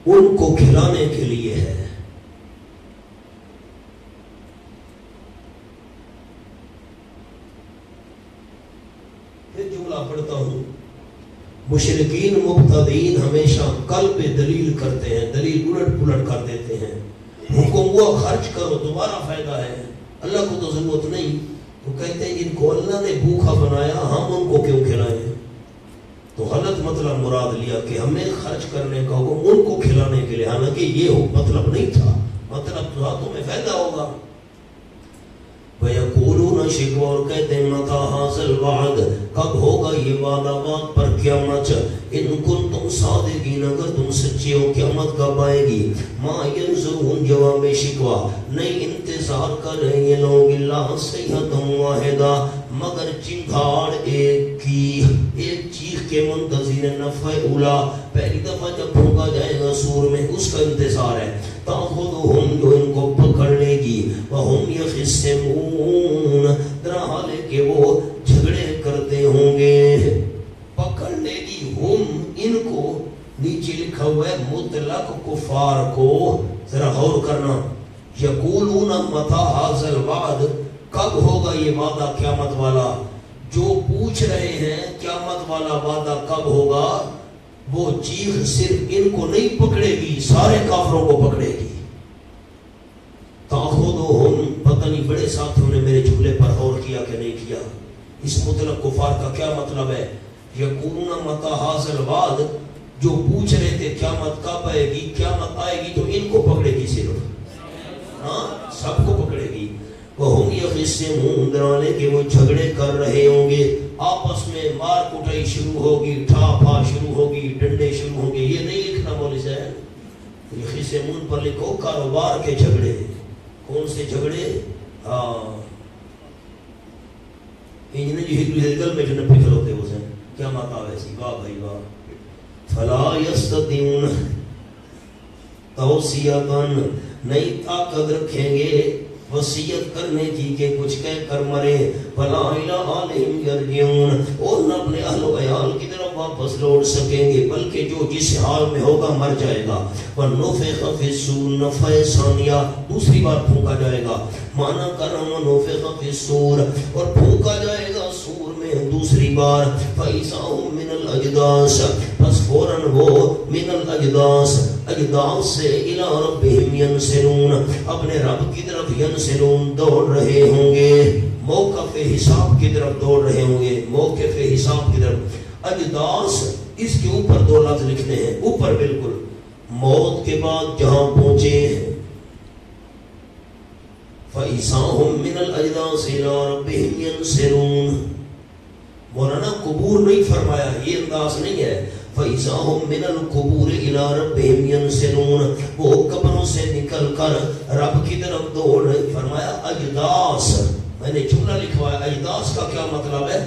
A: ان کو کھلانے کے لیے ہے۔ پھر جملہ پڑھتا ہوں، مشرکین مبتدئین ہمیشہ قلب دلیل کرتے ہیں، دلیل الٹ پلٹ کر دیتے ہیں، حکم ہوا خرچ کرو تمہارا فائدہ ہے، اللہ کو تو ضرورت نہیں، تو کہتے ہیں جن کو اللہ نے بھوکا بنایا ہم ان کو کیوں کھلائیں؟ تو غلط مطلب مراد لیا کہ ہمیں خرچ کرنے کا حکم ان کو کھلانے کے لیے، حالانکہ یہ مطلب نہیں تھا، مطلب تو تمہیں فائدہ ہوگا۔ وَيَقُولُونَ، شکوہ اور کہتے ہیں مَتَى هَذَا الْوَعْدُ، کب ہوگا یہ وعدہ بات پر قیامت، ان کنتم صادقین، اگر تم سچے ہو قیامت کب آئے گی۔ ما ينظرون، جواب شکوہ، نہیں انتظار کر رہے یہ لوگ، اللہ صیحۃ واحدہ، مگر چنگھاڑ ایک کی، ایک چیخ کے منتظر، نفع اولا، پہلی دفعہ جب پھونکا جائے گا سور میں اس کا انتظار ہے، تاخذہم، جو ان کو پکڑ لے گی، وہم یخصمون، در حال کہ وہ جھگڑے کرتے ہوں گے، پکڑ لے گی ہم ان کو، نیچے لکھا ہوا ہے مطلق کفار کو، ذرا غور کرنا، یقولون متی ھذا الوعد، کب ہوگا یہ وعدہ قیامت والا، جو پوچھ رہے ہیں قیامت والا وعدہ کب ہوگا، وہ چیخ صرف ان کو نہیں پکڑے گی، سارے کافروں کو پکڑے گی۔ تاخذہم، پتہ نہیں بڑے ساتھیوں نے میرے جملے پر غور کیا کہ نہیں کیا، اس مطلق کفار کا کیا مطلب ہے؟ یقولون متی ھذا الوعد، جو پوچھ رہے تھے قیامت کب آئے گی، قیامت آئے گی تو ان کو پکڑے گی صرف، ہاں سب کو پکڑے گی۔ وہم یخصمون، ڈرانے کہ وہ جھگڑے کر رہے ہوں گے، آپس میں مار کٹائی شروع ہوگی، ٹھا پھا شروع ہوگی، ڈنڈے شروع ہوں گے، یہ نہیں لکھنا مولوی صاحب، یخصمون پر لکھو کاروبار کے جھگڑے. کون سے جھگڑے؟ انجنے جو ہی گل میں جو نہ پکھل ہوتے ہو سن کیا ماتا ویسی. واہ بھائی واہ. فلا یستطیعون توصیتاً نہیں طاقت رکھیں گے وصیت کرنے کی کہ کچھ کہہ کر مرے. ولا الی اہلہم یرجعون اور نہ اپنے اہل و عیال کی طرف واپس لوٹ سکیں گے بلکہ جو جس حال میں ہوگا مر جائے گا. ونفخ فی الصور نفخہ ثانیہ دوسری بار پھونکا جائے گا. مانا کرم ونفخ فی الصور اور پھونکا جائے گا سور میں دوسری بار. فاذا هم من الاجداث پس فوراً وہ من الاجداث اجداث سے الی ربہم ینسلون اپنے رب کی طرف ینسلون دوڑ رہے ہوں گے. موقف حساب کی طرف دوڑ رہے ہوں گے. موقف حساب کی طرف. اجداث اس کے اوپر دو لفظ لکھتے ہیں اوپر بالکل موت کے بعد جہاں پہنچے ہیں. فَإِذَا هُمْ مِنَ الْأَجْدَاثِ إِلَىٰ رَبِّهِمْ يَنْسِلُونَ. مولانا قبور نہیں فرمایا یہ انداز نہیں ہے. فَإِذَا هُمْ مِنَ الْقُبُورِ إِلَىٰ رَبِّهِمْ يَنْسِلُونَ وہ قبروں سے نکل کر رب کی طرف دوڑ رہے. فرمایا اجداث. میں نے جملہ لکھوایا اجداث کا کیا مطلب ہے؟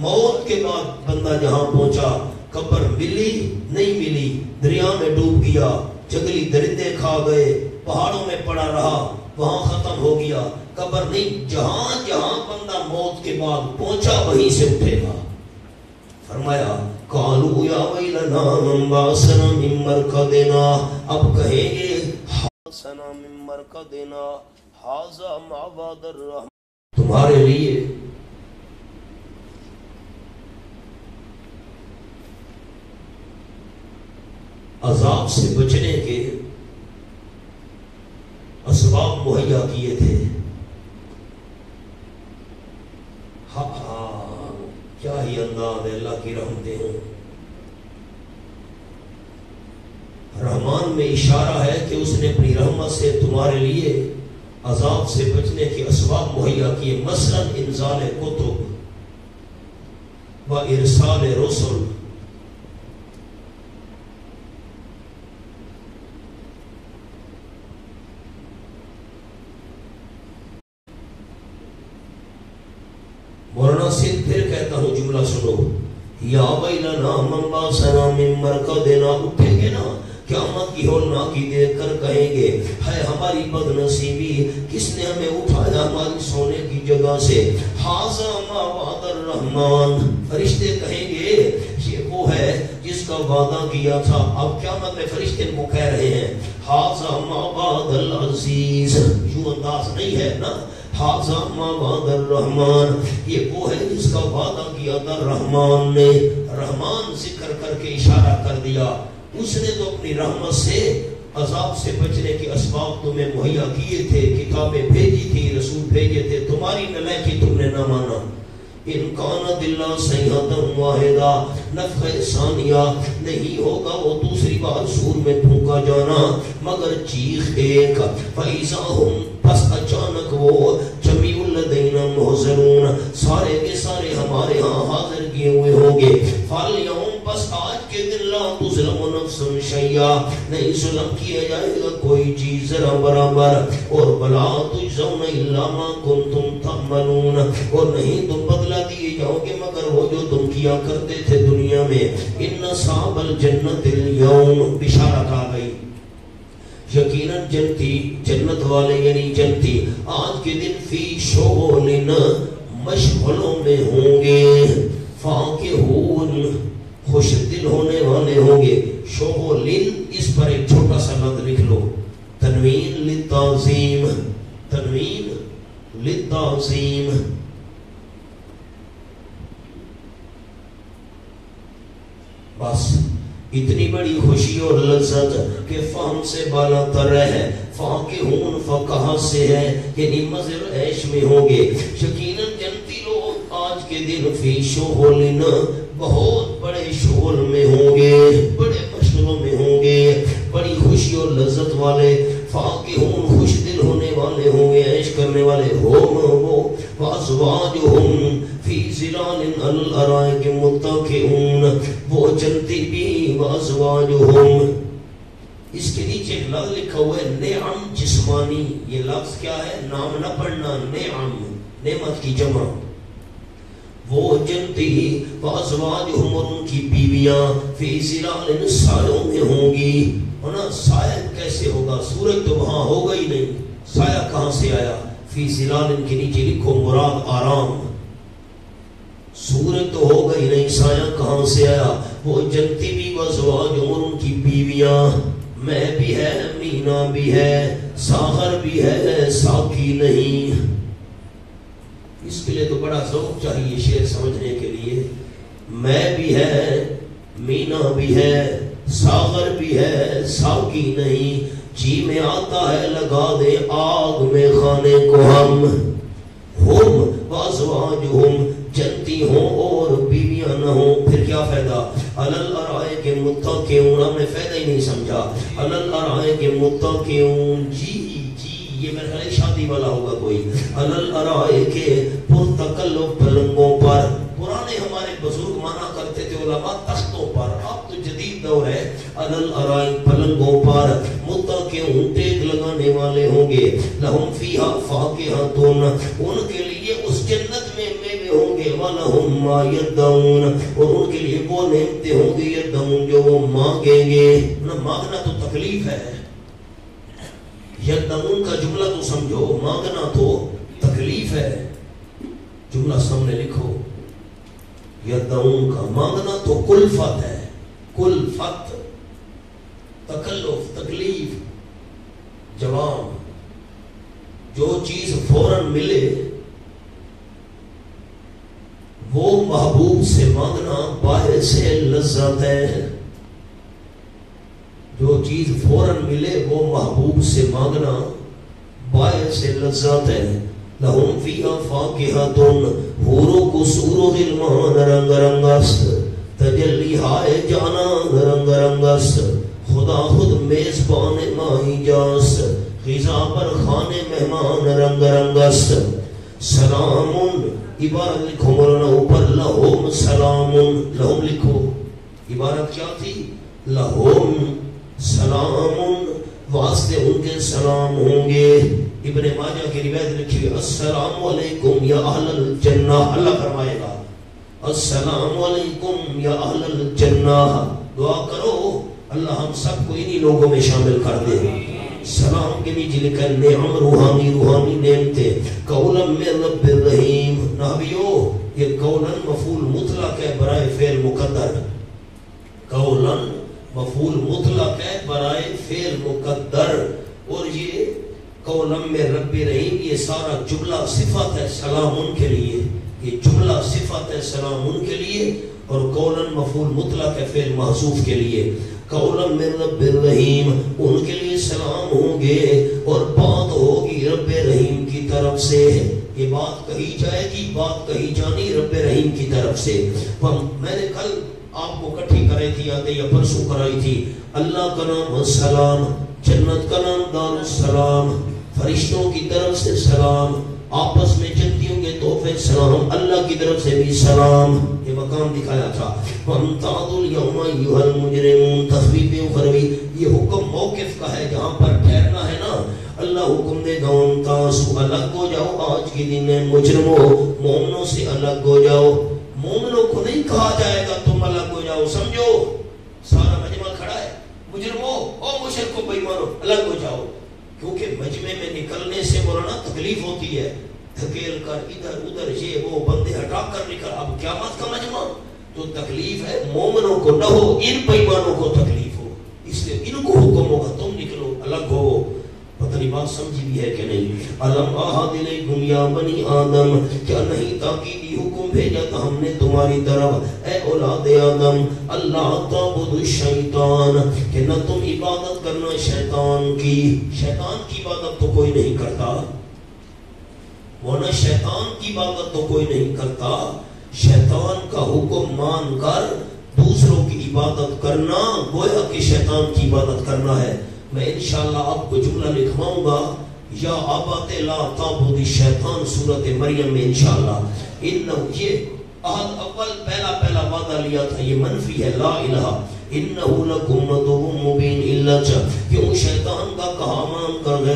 A: موت کے بعد بندہ جہاں پہنچا قبر ملی نہیں ملی دریا میں ڈوب گیا جنگلی درندے کھا گئے پہاڑوں میں پڑا رہا وہاں ختم ہو گیا. قبر نہیں جہاں جہاں بندہ موت کے بعد پہنچا وہیں سے اٹھے گا. فرمایا قالوا یا ویلنا من بعثنا من مرقدنا اب کہیں گے حسنا من مرقدنا ھذا ما وعد الرحمن تمہارے لیے عذاب سے بچنے کے اسباب مہیا کیے تھے. کیا ہی انداز ہے اللہ کی رحمتیں ہوں. رحمان میں اشارہ ہے کہ اس نے اپنی رحمت سے تمہارے لیے عذاب سے بچنے کے اسباب مہیا کیے. مثلا انزال کتب و ارسال رسل. مولانا صرف پھر کہتا ہوں جملہ سنو. یا ویلنا من بعثنا من مرقدنا اٹھیں گے نا قیامت کی ہولناکی دیکھ کر کہیں گے ہے ہماری بد نصیبی کس نے ہمیں اٹھایا ہماری سونے کی جگہ سے. ھذا ما وعد الرحمن فرشتے کہیں گے یہ وہ ہے جس کا وعدہ کیا تھا. اب قیامت میں فرشتے ان کو کہہ رہے ہیں ھذا ما وعد العزیز. یوں انداز نہیں ہے نا. ھذا ما وعد الرحمن یہ وہ ہے جس کا وعدہ کیا تھا رحمان نے. رحمان ذکر کر کے اشارہ کر دیا اس نے تو اپنی رحمت سے عذاب سے بچنے کے اسباب تمہیں مہیا کیے تھے. کتابیں بھیجی تھی رسول بھیجے تھے تمہاری نالائکی تم نے نہ مانا. ان کانت اللہ صیحۃ واحدہ نفخہ ثانیہ نہیں ہوگا وہ دوسری بار سور میں پھونکا جانا مگر چیخ ایک. فَإِذَا هُمْ پس اچانک وہ جمیع الذین محضرون سارے کے سارے ہمارے ہاں حاضر کیے ہوئے ہوں گے. فَالْيَوْمَ پس آج کے دن لا تظلم نفس شیئا نہیں ظلم کیا جائے گا کوئی چیز ذرا برابر. اور ولا تجزون الا ما کنتم تعملون اور نہیں تم بدلہ دیے جاؤ گے مگر وہ جو تم کیا کرتے تھے دنیا میں. ان اصحاب الجنت اليوم بشارت آ گئی یقیناً جنتی جنت والے یعنی جنتی آج کے دن فی شغل مشغلوں میں ہوں گے. فاکہون خوش دل ہونے والے ہوں گے. شغل اس پر ایک چھوٹا سا لفظ لکھ لو تنوین للتعظیم. تنوین للتعظیم. بس اتنی بڑی خوشی اور لذت کہ فہم سے بالا تر ہے. فاکہون فقہ سے ہے یعنی مزر عیش میں ہوں گے. یقیناً جنتی لوگ آج کے دن فی شغل بہت بڑے شغل میں ہوں گے بڑے مشغلوں میں ہوں گے بڑی خوشی اور لذت والے. فاکہون خوش دل ہونے والے ہوں گے عیش کرنے والے ہوں وہ. وازواجہم فی ظلال علی الارائک متکئون وہ جنتی بھی. وازواجہم اس کے نیچے ایک لفظ لکھا ہوا ہے نعم جسمانی. یہ لفظ کیا ہے؟ نام نہ پڑھنا. نعم نعمت کی جمع. وہ جنتی وازواجہم اور ان کی بیویاں فی ظلال سایوں میں ہوں گی. سایہ کیسے ہوگا؟ سورج تو وہاں ہوگا ہی نہیں. سایہ کہاں سے آیا؟ فی ظلال کے نیچے لکھو مراد آرام. سورج تو ہوگا ہی نہیں، سایہ کہاں سے آیا؟ وہ جنتی بھی وازواجہم اور ان کی بیویاں. میں بھی ہے، مینا بھی ہے، ساغر بھی ہے، ساقی نہیں. اس کے لیے تو بڑا ذوق چاہیے شعر سمجھنے کے لیے. میں بھی ہے، مینا بھی ہے، ساغر بھی ہے، ساقی نہیں. جی میں آتا ہے لگا دے آگ میں خانے کو ہم. ہم وازواجہم جنتی ہوں اور بیویاں نہ ہوں، پھر کیا فائدہ؟ علل ارائے کے متکئون. ہم نے فائدہ ہی نہیں سمجھا. علل ارائے کے متکئون. جی یہ میرے خیال شادی والا ہوگا کوئی. علل ارائے کے پرتکلف پلنگوں پر. پرانے ہمارے بزرگ مانا کرتے تھے علماء تختوں پر. اب تو جدید دور ہے. علل ارائے پلنگوں پر متکئون ٹیک لگانے والے ہوں گے. لہم فیہا فاکہۃ. ان کے لیے اس جنت میں میوے ہوں گے. ولہم ما یدعون. اور ان کے لیے وہ نعمتیں ہوں گی یدعون جو وہ مانگیں گے. مانگنا تو تکلیف ہے. یدعون کا جملہ تو سمجھو، مانگنا تو تکلیف ہے. جملہ سامنے لکھو. یدعون کا مانگنا تو کلفت ہے. کلفت، تکلف، تکلیف. جواب جو چیز فوراً ملے وہ محبوب سے مانگنا باعث لذت ہے. جو چیز فوراً ملے وہ محبوب سے مانگنا باعث لذت ہے. لہم فیہا فاکہۃ. حوروں کو سور و غلمان رنگ رنگست. تجلی ہائے جانا رنگ رنگست. خدا خود میزبان ماہی جاس. غذا پر خانے مہمان رنگ رنگست. سلام عبارت لکھو مولانا اوپر. لہم سلام. لہم لکھو. عبارت کیا تھی؟ لہم سلام. واسطے ان کے سلام ہوں گے. ابن ماجہ کی روایت لکھی ہے السلام علیکم یا اہل الجنہ. اللہ فرمائے گا السلام علیکم یا اہل الجنہ. دعا کرو اللہ ہم سب کو انہی لوگوں میں شامل کر دے. سلام کے نیچے لکھا ہے نعم روحانی، روحانی نعمتیں. قولا من رب الرحیم. نبیو یہ قولا مفعول مطلق ہے برائے فعل مقدر. قولا مفعول مطلق ہے برائے فعل مقدر. اور یہ قولم میں رب رحیم یہ سارا جملہ صفت ہے سلام ان کے لیے. یہ جملہ صفت ہے سلام ان کے لیے. اور قولن مفعول مطلق ہے فعل محذوف کے لیے. قولم میں رب الرحیم ان کے لیے سلام ہوں گے. اور بات ہوگی رب رحیم کی طرف سے. یہ بات کہی جائے گی، بات کہی جانی رب رحیم کی طرف سے. میں نے کل آپ کو کٹھی کرائی تھی آتے یا پرسوں کرائی تھی. اللہ کا نام السلام، جنت کا نام دار السلام، فرشتوں کی طرف سے سلام، آپس میں جنتیوں کے تحفے سلام، اللہ کی طرف سے بھی سلام. یہ مقام دکھایا تھا. وَامْتَعْضُوا الْيَوْمَ أَيُّهَا الْمُجْرِمُونَ. تخفیف اخروی. یہ حکم موقف کا ہے جہاں پر ٹھہرنا ہے نا. اللہ حکم دے گا وَامْتَعْضُوا الگ ہو جاؤ آج کے دن میں مجرموں، مومنوں سے الگ ہو جاؤ. مومنوں کو نہیں کہا جائے گا تم الگ ہو جاؤ. سمجھو سارا مجمع کھڑا ہے. مجرموں اور مشرکوں بے ایمانوں الگ ہو جاؤ. کیونکہ مجمع میں نکلنے سے مولانا تکلیف ہوتی ہے. دھکیل کر ادھر ادھر یہ وہ بندے ہٹا کر نکل. اب قیامت کا مجمع تو تکلیف ہے. مومنوں کو نہ ہو، ان بے ایمانوں کو تکلیف ہو. اس لیے ان کو حکم ہوگا تم نکلو الگ ہو. پتہ نہیں بات سمجھی بھی ہے کہ نہیں. علم احد الیکم یا بنی آدم. کیا نہیں تاکیدی حکم بھیجا تھا ہم نے تمہاری طرف اے اولاد آدم. اللہ تعبدوا الشیطان کہ نہ تم عبادت کرنا شیطان کی. شیطان کی عبادت تو کوئی نہیں کرتا. ورنہ شیطان کی عبادت تو کوئی نہیں کرتا. شیطان کا حکم مان کر دوسروں کی عبادت کرنا گویا کہ شیطان کی عبادت کرنا ہے. میں انشاءاللہ آپ کو جملہ لکھواؤں گا یا ابت لا تعبد الشیطان سورۃ مریم میں انشاءاللہ. یہ اول پہلا وعدہ لیا تھا یہ منفی ہے. لا الہ انہ لکم عدو مبین الا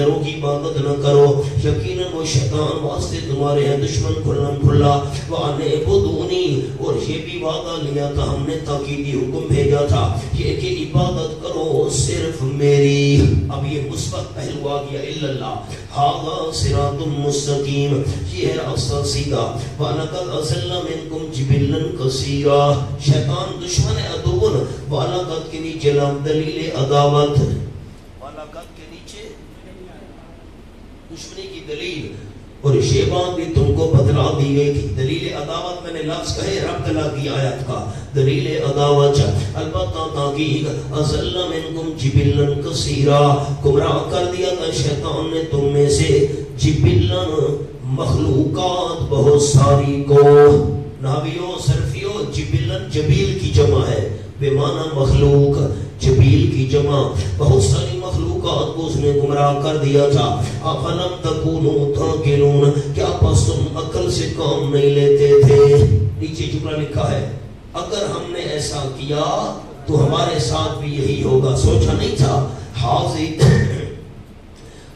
A: غیروں کی عبادت نہ کرو، یقیناً وہ شیطان واسطے تمہارے ہیں دشمن کھلم کھلا، وَأَنِعْبُدُونِي، اور یہ بھی وعدہ لیا تھا ہم نے، تاکیدی حکم بھیجا تھا یہ کہ عبادت کرو صرف میری۔ اب یہ مثبت پہلو آ گیا، الا اللہ، ھذا صراط مستقیم، یہ ہے راستہ سیدھا۔ وَلَقَدْ أَضَلَّ مِنْكُمْ جِبِلًّا كَثِيرًا، شیطان دشمن عدوٌ، وَلَقَدْ کے نیچے لام دلیل عداوت، وَلَقَدْ کے نیچے دشمنی کی دلیل، اور یہ بات بھی تم کو بتلا دی گئی تھی۔ دلیل عداوت میں نے لفظ کہے رب تلا کی آیت کا، دلیل عداوت البتہ تاکید، اضل منکم جبلا کثیرا، گمراہ کر دیا تھا شیطان نے تم میں سے جبلا مخلوقات بہت ساری کو۔ نحویوں صرفیوں جبلا جبیل کی جمع ہے بے معنی مخلوق، جبیل کی جمع، بہت ساری مخلوقات کو اس نے گمراہ کر دیا تھا۔ افلم تکونوا تعقلون، کیا پس تم عقل سے کام نہیں لیتے تھے؟ نیچے جملہ لکھا ہے اگر ہم نے ایسا کیا تو ہمارے ساتھ بھی یہی ہوگا، سوچا نہیں تھا؟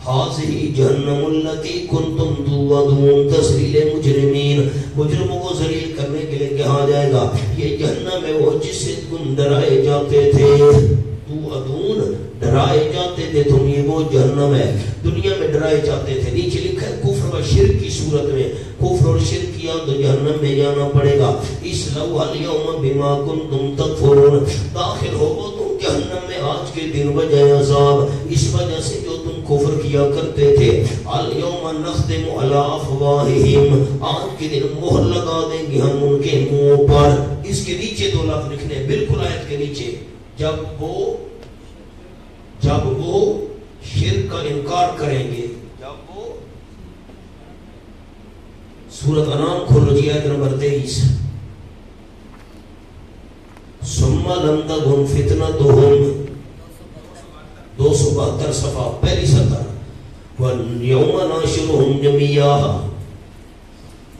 A: حاضی جہنم التی کنتم توعدون، تذلیل مجرمین، مجرموں کو ذلیل کرنے کے لیے کہا جائے گا یہ جہنم ہے وہ جس سے تم ڈرائے جاتے تھے، توعدون ڈرائے جاتے تھے تم، یہ وہ جہنم ہے دنیا میں ڈرائے جاتے تھے۔ نیچے لکھا ہے کفر و شرک کی صورت میں، کفر اور شرک کیا تو جہنم میں جانا پڑے گا۔ اصلوها اليوم بما كنتم تکفرون، داخل ہوگو تم جہنم میں آج کے دن بجائے عذاب اس وجہ سے جو تم کفر کیا کرتے تھے۔ اليوم نختم على افواہہم، آج کے دن مہر لگا دیں گے ہم ان کے منہوں پر۔ اس کے نیچے دو لفظ لکھنے بالکل آیت کے نیچے، جب وہ شرک کا انکار کریں گے، جب وہ سورۃ انعام کھولو جی آیت نمبر 23، ثم لم تکن فتنتہم، 272 صفحہ پہلی سطر، وَيَوْمَ نَحْشُرُهُمْ جَمِيعًا،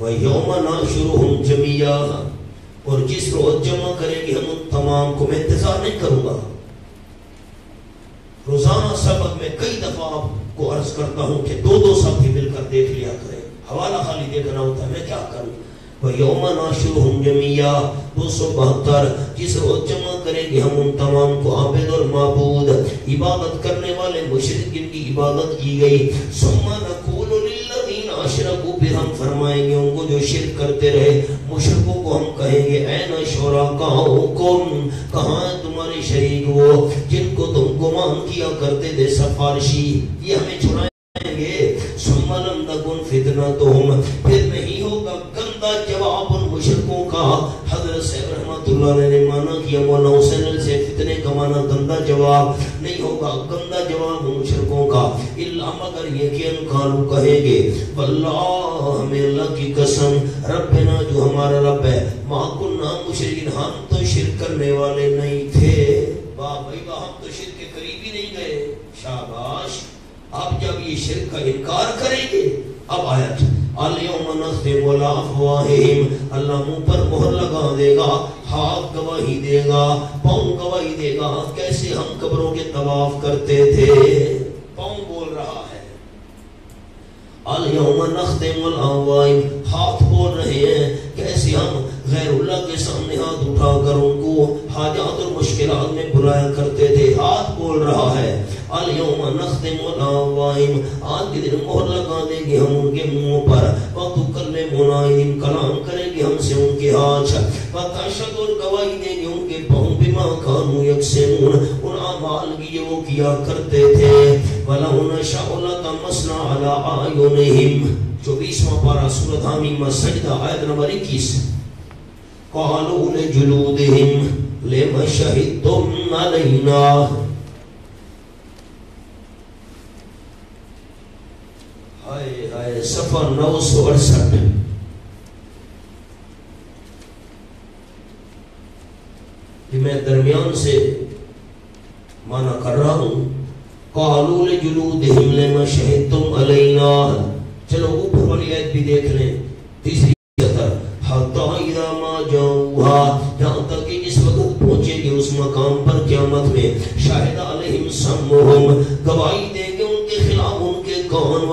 A: وَيَوْمَ نَحْشُرُهُمْ جَمِيعًا، اور جس روز جمع کریں گے ہم ان تمام کو، میں انتظار نہیں کروں گا۔ روزانہ سبق میں کئی دفعہ آپ کو عرض کرتا ہوں کہ دو سب بھی مل کر دیکھ لیا کریں، حوالہ خالی دیکھنا ہوتا ہے، میں کیا کروں؟ وَيَوْمَ نَحْشُرُهُمْ جَمِيعًا، 272، جس روز جمع کریں گے ہم ان تمام کو، عابد اور معبود، عبادت کرنے والے مشرک جن کی عبادت کی گئی۔ ثُمَّ نَقُولُ لِلَّذِينَ أَشْرَكُوا، پھر ہم فرمائیں گے ان کو جو شرک کرتے رہے، مشرکوں کو ہم کہیں گے أَيْنَ شُرَكَاؤُكُمْ، کہاں ہیں تمہارے شریک وہ جن کو تم گمان کیا کرتے تھے سفارشی، یہ ہمیں چھڑائیں گے۔ ثُمَّ لَمْ تَكُنْ فِتْنَتُهُمْ، پھر نہیں ہوگا گندا جواب ان مشرکوں کا۔ حضرت صاحب رحمۃ اللہ علیہ نے مانا کیا مولانا حسین سے فتنے کا مانا گندا جواب نہیں ہوگا، گندا جواب مشرکوں کا، الا مگر یہ کہ ان قالوا کہیں گے، واللہ ہمیں اللہ کی قسم، ربنا جو ہمارا رب ہے، ما کنا مشرکین، ہم تو شرک کرنے والے نہیں تھے۔ واہ بھائی واہ، ہم تو شرک کے قریب ہی نہیں گئے، شاباش۔ اب جب یہ شرک کا انکار کریں گے، اب آیت اليوم نختم على افواہہم، اللہ منہ پر مہر لگا دے گا، ہاتھ گواہی دے گا، پاؤں گواہی دے گا، کیسے ہم قبروں کے طواف کرتے تھے، پاؤں بول رہا ہے۔ اليوم نختم على افواہہم، ہاتھ بول رہے ہیں کیسے ہم غیر اللہ کے سامنے ہاتھ اٹھا کر ان کو حاجات اور مشکلات میں بلایا کرتے تھے، ہاتھ بول رہا ہے۔ اليوم نختم على افواہہم، آج کے دن مہر لگا دیں گے ہم ان کے منہوں پر، وتکلمنا ایدیہم، کلام کریں گے ہم سے ان کے ہاتھ، وتشہد، اور گواہی دیں گے ان کے پاؤں، بما كانوا یکسبون، ان اعمال کی جو وہ کیا کرتے تھے۔ وَلَوْ نَشَاءُ لَطَمَسْنَا عَلَىٰ أَعْيُنِهِمْ، 24واں پارہ سورۃ حامیم سجدہ آیت نمبر 21، قَالُوا لِجُلُودِهِمْ لِمَ شَهِدتُّمْ عَلَيْنَا، صفحہ 968، کہ میں درمیان سے مانا کر رہا ہوں، قَالُوا لِجُلُودِهِمْ لِمَ شَهِدتُّمْ عَلَيْنَا، چلو اوپر والی آیت بھی دیکھ لیں، تیسری سطر، حَتَّى إِذَا مَا جَاءُوهَا، یہاں تک کہ جس وقت پہنچے گے اس مقام پر قیامت میں، شَهِدَ عَلَيْهِمْ سَمْعُهُمْ، گواہی دیں گے ان کے خلاف ان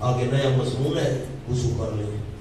A: آگے نیا مضمون ہے، وضو کر لیں.